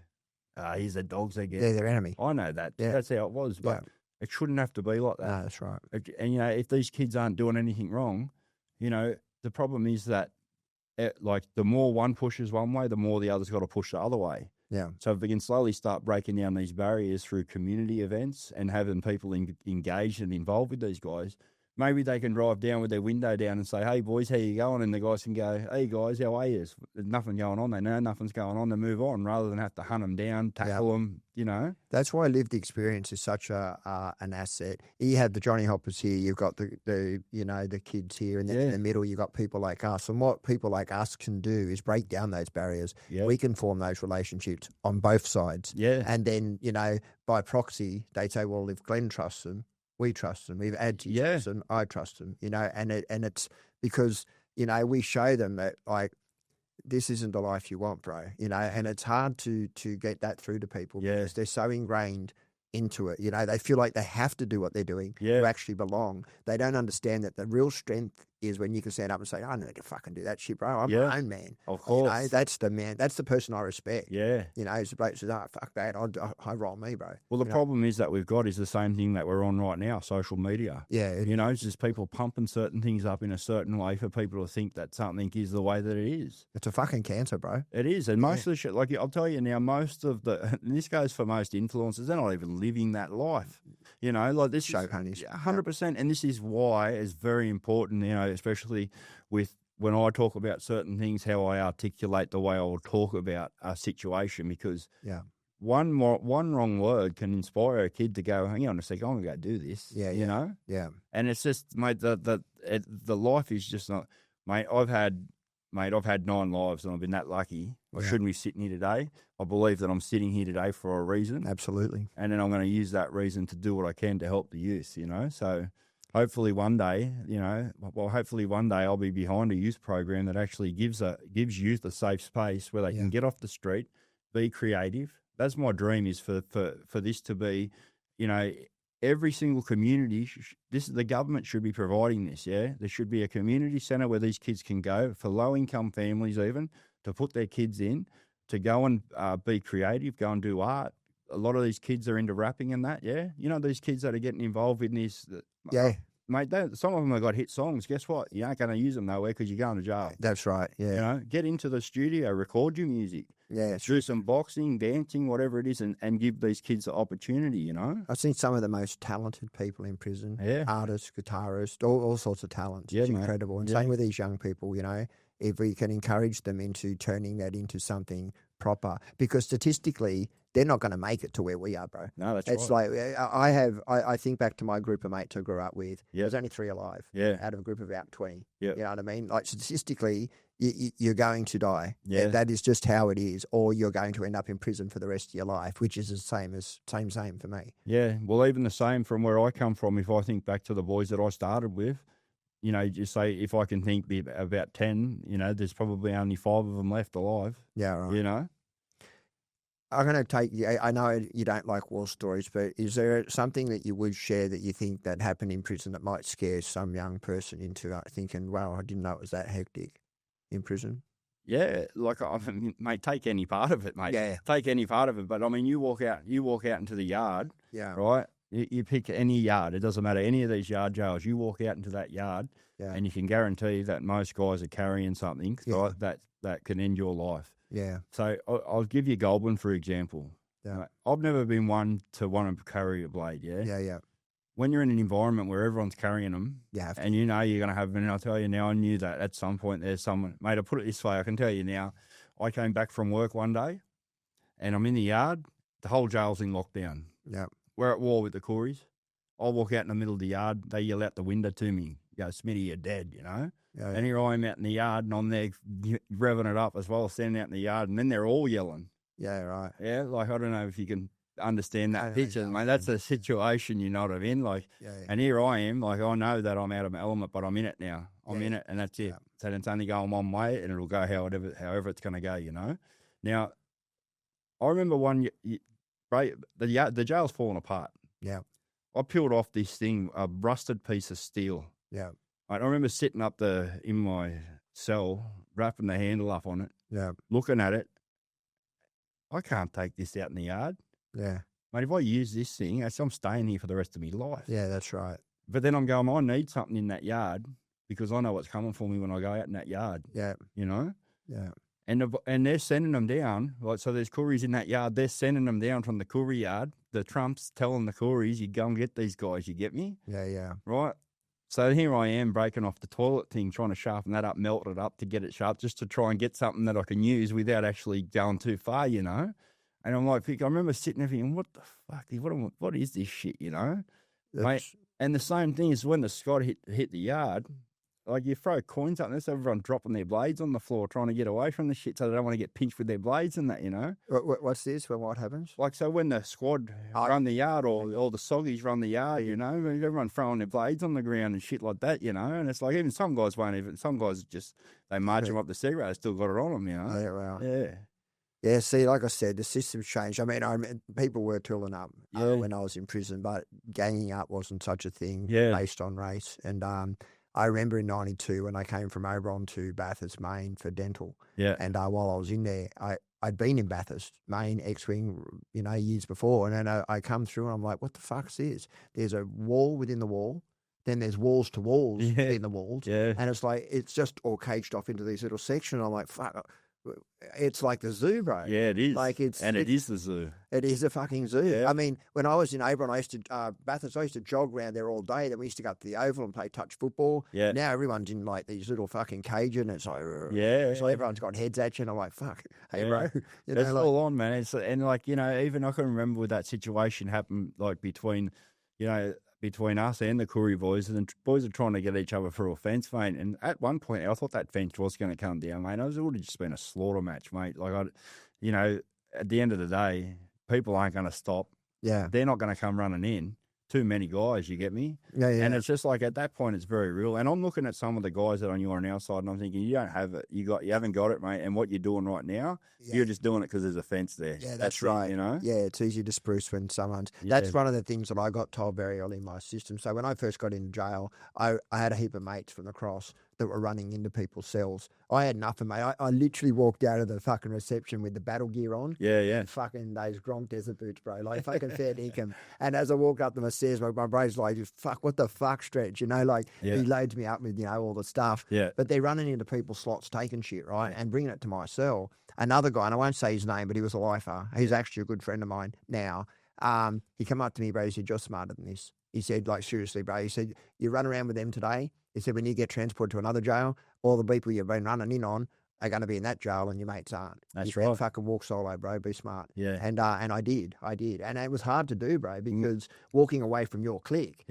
here's the dogs they get. They're their enemy. I know that. Yeah. That's how it was, but it shouldn't have to be like that. No, that's right. And, if these kids aren't doing anything wrong, the problem is that, the more one pushes one way, the more the other's got to push the other way. Yeah. So if we can slowly start breaking down these barriers through community events and having people engaged and involved with these guys, maybe they can drive down with their window down and say, hey, boys, how you going? And the guys can go, hey, guys, how are you? There's nothing going on. They know nothing's going on. They move on rather than have to hunt them down, tackle them, That's why lived experience is such an asset. You have the Johnny Hoppers here. You've got the kids here. And then in the middle, you've got people like us. And what people like us can do is break down those barriers. Yep. We can form those relationships on both sides. Yeah. And then, by proxy, they say, well, if Glenn trusts them, we trust them. If Atsy trusts them, I trust them. And it's because, we show them that, this isn't the life you want, bro. And it's hard to get that through to people because they're so ingrained into it. They feel like they have to do what they're doing to actually belong. They don't understand that the real strength is when you can stand up and say, I don't need to fucking do that shit, bro. I'm my own man. Of course. That's the man. That's the person I respect. Yeah. He's the bloke who says, oh, fuck that. I roll me, bro. Well, the problem is that we've got is the same thing that we're on right now, social media. Yeah. It's just people pumping certain things up in a certain way for people to think that something is the way that it is. It's a fucking cancer, bro. It is. And most of the shit, I'll tell you now, most of and this goes for most influencers, they're not even living that life. This show honeys. 100%. And this is why it's very important, especially with when I talk about certain things, how I articulate the way I will talk about a situation, because one wrong word can inspire a kid to go, hang on a second, I'm going to go do this. Yeah. And it's just, mate, the life is just not, mate, I've had 9 lives and I've been that lucky. I shouldn't be sitting here today. I believe that I'm sitting here today for a reason. Absolutely. And then I'm going to use that reason to do what I can to help the youth, So hopefully one day, I'll be behind a youth program that actually gives youth a safe space where they can get off the street, be creative. That's my dream, is for this to be, every single community. The government should be providing this. Yeah, there should be a community centre where these kids can go, for low income families, even to put their kids in, to go and be creative, go and do art. A lot of these kids are into rapping and that. Yeah, these kids that are getting involved in this. mate, some of them have got hit songs. Guess what? You aren't going to use them nowhere because you're going to jail. That's right. Yeah. You know, get into the studio, record your music. Yeah. Do some boxing, dancing, whatever it is, and give these kids the opportunity, you know? I've seen some of the most talented people in prison. Yeah. Artists, guitarists, all sorts of talent. Yeah, it's mate. incredible. And same with these young people, you know, if we can encourage them into turning that into something proper. Because statistically, they're not going to make it to where we are, bro. No, that's it's right. like, I think back to my group of mates I grew up with. Yep. There's only 3 alive out of a group of about 20. Yep. You know what I mean? Like statistically, you're going to die. Yeah. That is just how it is. Or you're going to end up in prison for the rest of your life, which is the same for me. Yeah. Well, even the same from where I come from, if I think back to the boys that I started with, you know, just say if I can think about 10, you know, there's probably only 5 of them left alive. Yeah, right. You know? I'm going to take you. I know you don't like war stories, but is there something that you would share that you think that happened in prison that might scare some young person into thinking, wow, I didn't know it was that hectic in prison? Yeah, like, I mean, mate, take any part of it, mate. Yeah. Take any part of it. But, I mean, you walk out into the yard, Yeah. right? You pick any yard. It doesn't matter, any of these yard jails. You walk out into that yard, and you can guarantee that most guys are carrying something right, that can end your life. Yeah. So I'll give you Goulburn, for example. Yeah. Right? I've never been one to want to carry a blade, Yeah. When you're in an environment where everyone's carrying them, and you know you're going to have them, and I'll tell you now, I knew that at some point there's someone, mate, I'll put it this way, I can tell you now, I came back from work one day, and I'm in the yard, the whole jail's in lockdown. Yeah. We're at war with the Corys. I walk out in the middle of the yard, they yell out the window to me, go, Smitty, you're dead, you know? Yeah. And here I am out in the yard, and I'm there revving it up as well, standing out in the yard, and then they're all yelling. Yeah, right. Yeah, like, I don't know if you can understand that picture, mate. That's the situation you're not in. Like, and here I am, like, I know that I'm out of my element, but I'm in it now. I'm in it, and that's it. So it's only going one way, and it'll go however it's going to go, you know? Now, I remember the jail's falling apart. Yeah. I peeled off this thing, a rusted piece of steel. Yeah. I remember sitting up in my cell, wrapping the handle up on it, looking at it. I can't take this out in the yard. Yeah. Mate, if I use this thing, I'm staying here for the rest of my life. Yeah, that's right. But then I'm going, I need something in that yard because I know what's coming for me when I go out in that yard. Yeah. You know? Yeah. And they're sending them down. Like, so there's Corys in that yard. They're sending them down from the Corey yard. The Trumps telling the Corys, you go and get these guys, you get me? Yeah, yeah. Right? So here I am breaking off the toilet thing, trying to sharpen that up, melt it up to get it sharp, just to try and get something that I can use without actually going too far, you know? And I'm like, I remember sitting there thinking, what the fuck? What is this shit, you know? Mate, and the same thing is when the Scott hit the yard, like you throw coins up and there's everyone dropping their blades on the floor trying to get away from the shit so they don't want to get pinched with their blades and that, you know? What's this? What happens? Like, so when the squad run the yard or the soggies run the yard, you know, everyone throwing their blades on the ground and shit like that, you know? And it's like even some guys just, they march them up the cigarette, they still got it on them, you know? Yeah, wow. Yeah. Yeah, see, like I said, the system's changed. I mean, people were tooling up when I was in prison, but ganging up wasn't such a thing based on race. And I remember in 92 when I came from Oberon to Bathurst, Maine for dental. Yeah. And while I was in there, I'd been in Bathurst, Maine, X-Wing, you know, years before. And then I come through and I'm like, what the fuck's this? There's a wall within the wall. Then there's walls to walls in the walls. Yeah. And it's like, it's just all caged off into these little sections. I'm like, fuck. It's like the zoo, bro. Yeah, it is. Like it is the zoo. It is a fucking zoo. Yeah. I mean, when I was in Oberon, I used to Bathurst. I used to jog around there all day. Then we used to go up to the Oval and play touch football. Yeah. Now everyone's in like these little fucking cages, and it's like so everyone's got heads at you, and I'm like, fuck, hey bro, you know, it's all on, man. And like, you know, even I can remember with that situation happened like between us and the Koori boys, and the boys are trying to get each other through a fence, mate. And at one point, I thought that fence was going to come down, mate. It would have just been a slaughter match, mate. Like, at the end of the day, people aren't going to stop. Yeah. They're not going to come running in. Too many guys, you get me? Yeah, yeah. And it's just like at that point, it's very real. And I'm looking at some of the guys that I knew on our side, and I'm thinking, you don't have it. You haven't got it, mate. And what you're doing right now, you're just doing it because there's a fence there. Yeah, that's right. You know? Yeah, it's easy to spruce when someone's. That's one of the things that I got told very early in my system. So when I first got into jail, I had a heap of mates from the cross that were running into people's cells. I had nothing, mate. I literally walked out of the fucking reception with the battle gear on. Yeah, yeah. And fucking those Gronk desert boots, bro. Like fucking fair dinkum. And as I walk up the stairs, my brain's like, fuck, what the fuck, Stretch? You know, like Yeah. he loads me up with, you know, all the stuff. Yeah. But they're running into people's slots, taking shit, right? And bringing it to my cell. Another guy, and I won't say his name, but he was a lifer. He's actually a good friend of mine now. He came up to me, bro. He said, "You're smarter than this." He said, like, seriously, bro. He said, "You run around with them today." He said, "When you get transported to another jail, all the people you've been running in on are going to be in that jail and your mates aren't." That's You right. can't fucking walk solo, bro. Be smart. Yeah. And I did. And it was hard to do, bro, because walking away from your clique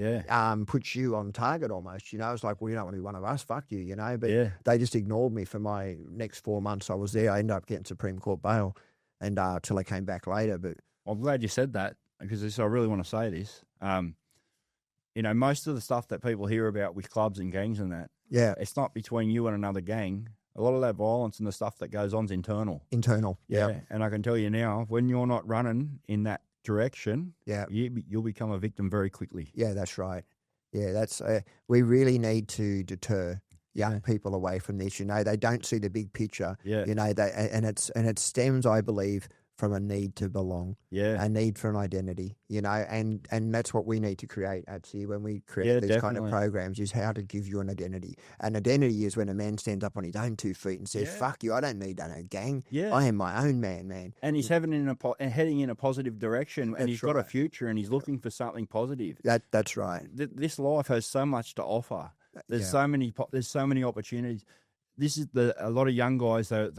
puts you on target almost. You know, it's like, well, you don't want to be one of us. Fuck you, you know. But they just ignored me for my next 4 months I was there. I ended up getting Supreme Court bail and till I came back later. But I'm glad you said that because I really want to say this. You know, most of the stuff that people hear about with clubs and gangs and that, it's not between you and another gang. A lot of that violence and the stuff that goes on is internal. Yeah. And I can tell you now, when you're not running in that direction, you'll become a victim very quickly. Yeah, that's right. Yeah, that's we really need to deter young people away from this. You know, they don't see the big picture. Yeah. You know, and it stems, I believe, from a need to belong. Yeah. A need for an identity. You know, and that's what we need to create, Atsy, when we create these kind of programs, is how to give you an identity. An identity is when a man stands up on his own 2 feet and says, "Fuck you, I don't need no gang. I am my own man." And he's heading in a positive direction, and he's got a future, and he's looking for something positive. That's right. This life has so much to offer. There's so many opportunities. This is a lot of young guys. They're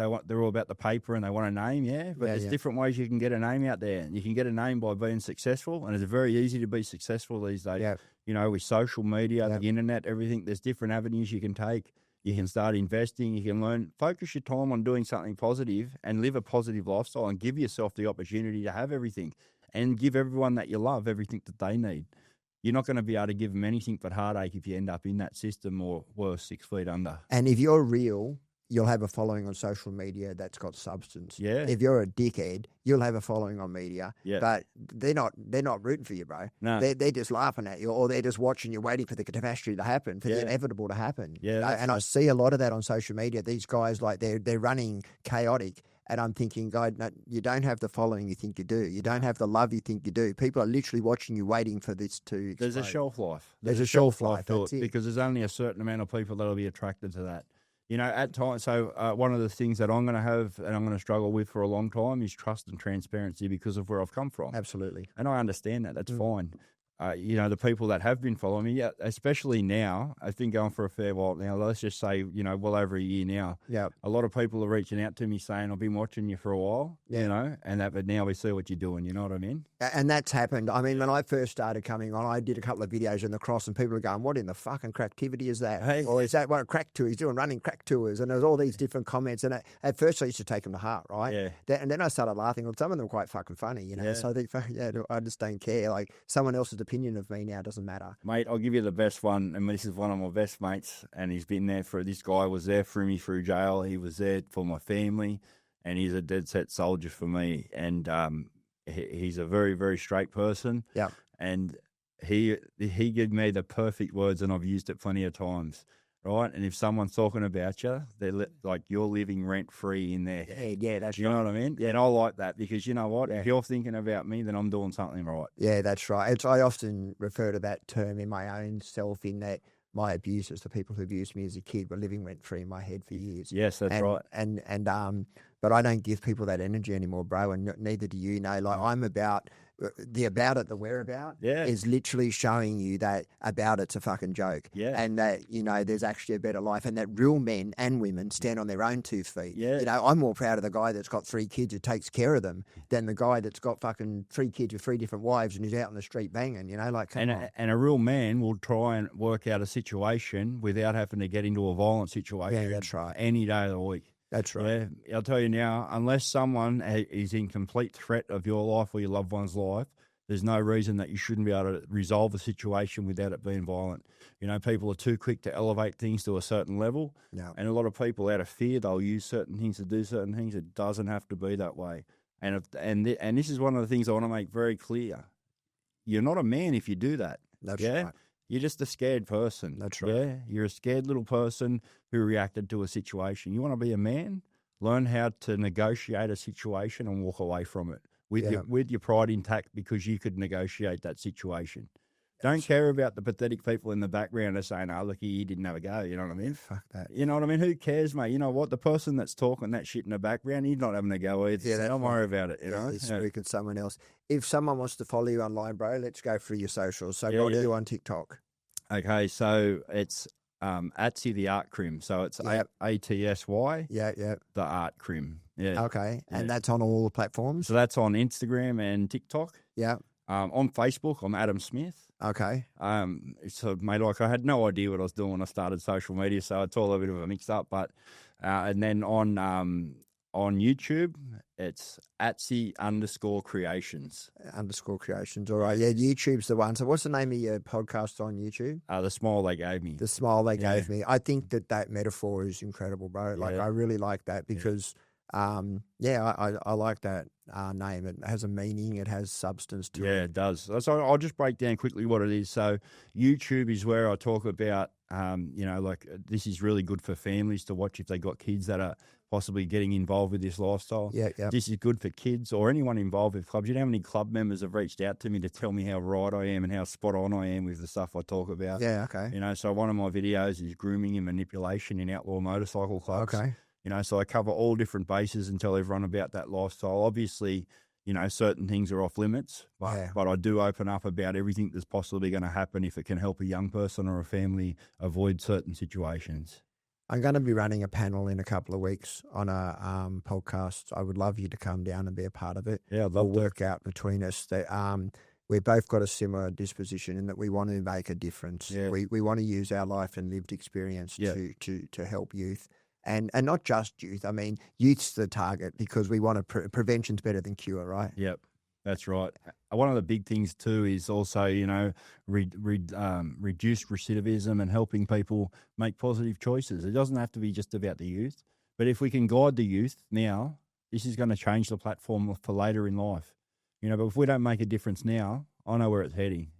all about the paper and they want a name, But there's different ways you can get a name out there. You can get a name by being successful, and it's very easy to be successful these days. Yeah. You know, with social media, the internet, everything. There's different avenues you can take. You can start investing. You can learn. Focus your time on doing something positive and live a positive lifestyle, and give yourself the opportunity to have everything, and give everyone that you love everything that they need. You're not going to be able to give them anything but heartache if you end up in that system, or worse, 6 feet under. And if you're real, you'll have a following on social media that's got substance. Yeah. If you're a dickhead, you'll have a following on media. Yeah. But they're not rooting for you, bro. No. They're just laughing at you, or they're just watching you, waiting for the catastrophe to happen, for the inevitable to happen. Yeah. And I see a lot of that on social media. These guys, like, they're running chaotic. And I'm thinking, God, no, you don't have the following you think you do. You don't have the love you think you do. People are literally watching you, waiting for this to explode. There's a shelf life. There's a shelf life to it, because there's only a certain amount of people that'll be attracted to that. You know, at times, so one of the things that I'm going to have and I'm going to struggle with for a long time is trust and transparency, because of where I've come from. Absolutely. And I understand that. That's fine. You know, the people that have been following me, especially now, I've been going for a fair while now. Let's just say, you know, well over a year now. Yeah. A lot of people are reaching out to me saying, I've been watching you for a while, you know, but now we see what you're doing. You know what I mean? And that's happened. I mean, when I first started coming on, I did a couple of videos in the cross, and people are going, "What in the fucking cracktivity is that?" Hey. Or is that what a crack tour? He's doing running crack tours. And there's all these different comments. And at first I used to take them to heart, right? Yeah. And then I started laughing. Well, some of them were quite fucking funny, you know? So I think, I just don't care. Like, someone else's opinion of me now doesn't matter. Mate, I'll give you the best one. And this is one of my best mates. And he's been there this guy was there for me through jail. He was there for my family. And he's a dead set soldier for me. And he's a very, very straight person. Yeah. And he gave me the perfect words, and I've used it plenty of times. Right? And if someone's talking about you, they're like, you're living rent free in there. Yeah, that's You know what I mean? Yeah. And I like that, because you know what? If you're thinking about me, then I'm doing something right. Yeah, that's right. I often refer to that term in my own self, in that my abusers, the people who abused me as a kid, were living rent free in my head for years. Yes, that's right. But I don't give people that energy anymore, bro, and neither do you. Know, like, I'm about the whereabout is literally showing you that about it's a fucking joke. Yeah. And that, you know, there's actually a better life, and that real men and women stand on their own 2 feet. Yeah. You know, I'm more proud of the guy that's got 3 kids who takes care of them than the guy that's got fucking 3 kids with 3 different wives and is out on the street banging, you know, like, come on. And a real man will try and work out a situation without having to get into a violent situation. Yeah, that's right. Any day of the week. That's right. Yeah, I'll tell you now, unless someone is in complete threat of your life or your loved one's life, there's no reason that you shouldn't be able to resolve a situation without it being violent. You know, people are too quick to elevate things to a certain level. No. And a lot of people, out of fear, they'll use certain things to do certain things. It doesn't have to be that way. And this is one of the things I want to make very clear. You're not a man if you do that. That's yeah? right. You're just a scared person. That's right. Yeah, you're a scared little person who reacted to a situation. You want to be a man? Learn how to negotiate a situation and walk away from it with your pride intact because you could negotiate that situation. Don't care about the pathetic people in the background are saying, "Oh, look, he didn't have a go." You know what I mean? Fuck that. You know what I mean? Who cares, mate? You know what? The person that's talking that shit in the background, he's not having a go either. Yeah, So don't worry about it. You know? He's speaking someone else. If someone wants to follow you online, bro, let's go through your socials. So what are you on TikTok? Okay, so it's Atsy the Art Crim. So it's ATSY. Yeah. The Art Crim. Yeah. Okay, and that's on all the platforms. So that's on Instagram and TikTok. Yeah. On Facebook, I'm Adam Smith. Okay. So mate, like I had no idea what I was doing when I started social media, so it's all a bit of a mix up. But and then on YouTube, it's Atsy_creations. _creations. All right. Yeah, YouTube's the one. So what's the name of your podcast on YouTube? The smile they gave me. The smile they gave me. I think that metaphor is incredible, bro. Like I really like that because I like that name. It has a meaning. It has substance to it. Yeah, it does. So I'll just break down quickly what it is. So YouTube is where I talk about, like this is really good for families to watch if they got kids that are possibly getting involved with this lifestyle. Yeah. This is good for kids or anyone involved with clubs. You know how many club members have reached out to me to tell me how right I am and how spot on I am with the stuff I talk about. Yeah, okay. So one of my videos is grooming and manipulation in outlaw motorcycle clubs. Okay. So I cover all different bases and tell everyone about that lifestyle. Obviously, certain things are off limits, but I do open up about everything that's possibly going to happen if it can help a young person or a family avoid certain situations. I'm going to be running a panel in a couple of weeks on a podcast. I would love you to come down and be a part of it. Yeah, I'd love to. Work out between us that we've both got a similar disposition in that we want to make a difference. Yeah. We want to use our life and lived experience to help youth. And not just youth. I mean, youth's the target because we want to prevention's better than cure, right? Yep, that's right. One of the big things too is also, reduce recidivism and helping people make positive choices. It doesn't have to be just about the youth, but if we can guide the youth now, this is going to change the platform for later in life. But if we don't make a difference now, I know where it's heading.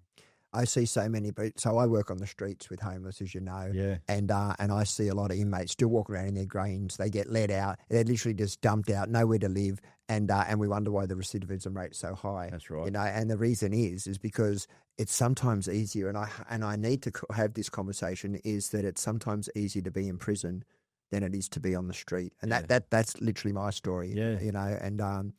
I see so many, so I work on the streets with homeless, as you know, and I see a lot of inmates still walk around in their greens. They get let out. They're literally just dumped out, nowhere to live, and we wonder why the recidivism rate's so high. That's right. And the reason is because it's sometimes easier, and I need to have this conversation, is that it's sometimes easier to be in prison than it is to be on the street, and that's literally my story. Yeah. And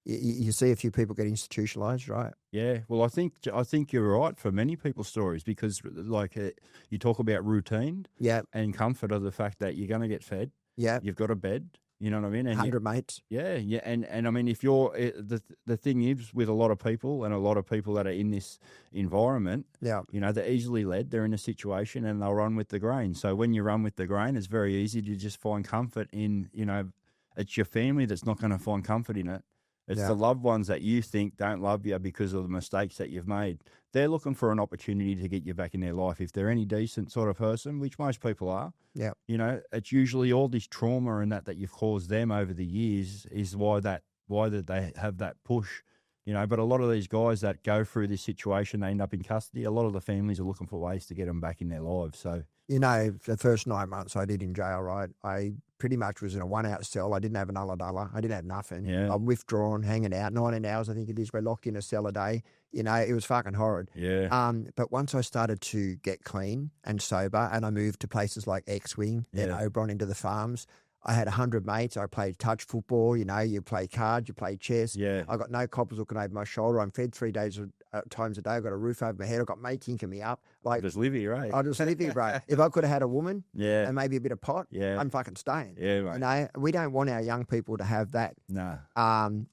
you see a few people get institutionalized, right? Yeah, well, I think you're right for many people's stories because, you talk about routine, and comfort of the fact that you're going to get fed, you've got a bed, you know what I mean, and 100 mates, and I mean, if you're the thing is with a lot of people and a lot of people that are in this environment, they're easily led, they're in a situation and they'll run with the grain. So when you run with the grain, it's very easy to just find comfort in, it's your family that's not going to find comfort in it. It's the loved ones that you think don't love you because of the mistakes that you've made. They're looking for an opportunity to get you back in their life. If they're any decent sort of person, which most people are, it's usually all this trauma and that you've caused them over the years is why they have that push. But a lot of these guys that go through this situation, they end up in custody. A lot of the families are looking for ways to get them back in their lives. So, the first 9 months I did in jail, right? I pretty much was in a 1-out cell. I didn't have an $1. I didn't have nothing. Yeah. I'm withdrawn, hanging out, 19 hours, I think it is. We're locked in a cell a day. It was fucking horrid. Yeah. But once I started to get clean and sober and I moved to places like X-Wing, then Oberon into the farms, I had 100 mates. I played touch football. You play cards, you play chess. Yeah. I got no coppers looking over my shoulder. I'm fed 3 days times a day. I got a roof over my head. I got mates inking me up. Just live here, right? I just live here, bro. If I could have had a woman and maybe a bit of pot, Yeah. I'm fucking staying. Yeah, mate. We don't want our young people to have that. No.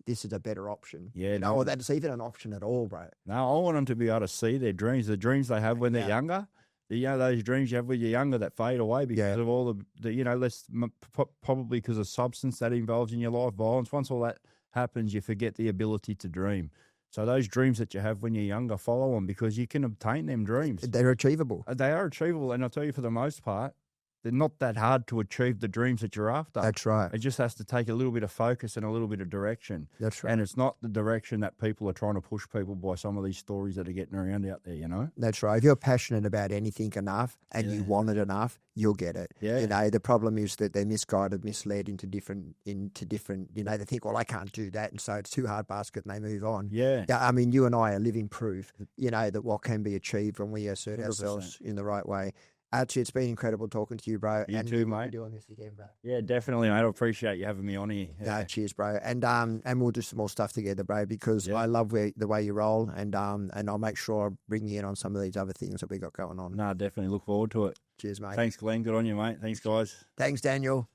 This is a better option. Yeah, no. Or that's even an option at all, bro. No, I want them to be able to see their dreams, the dreams they have when they're younger. Those dreams you have when you're younger that fade away because of all probably because of substance that involves in your life, violence. Once all that happens, you forget the ability to dream. So those dreams that you have when you're younger, follow them because you can obtain them dreams. They're achievable. They are achievable. And I'll tell you, for the most part, they're not that hard to achieve the dreams that you're after. That's right. It just has to take a little bit of focus and a little bit of direction. That's right. And it's not the direction that people are trying to push people by some of these stories that are getting around out there, you know? That's right. If you're passionate about anything enough and you want it enough, you'll get it. Yeah. You know, the problem is that they're misguided, misled into different, you know, they think, well, I can't do that. And so it's too hard basket and they move on. Yeah. I mean, you and I are living proof, you know, that what can be achieved when we assert 100%. ourselves in the right way. Atsy, it's been incredible talking to you, bro. You too, mate. Doing this again, bro. Yeah, definitely, mate. I appreciate you having me on here. No, cheers, bro. And we'll do some more stuff together, bro, because I love the way you roll, and I'll make sure I bring you in on some of these other things that we got going on. No, definitely look forward to it. Cheers, mate. Thanks, Glenn. Good on you, mate. Thanks, guys. Thanks, Daniel.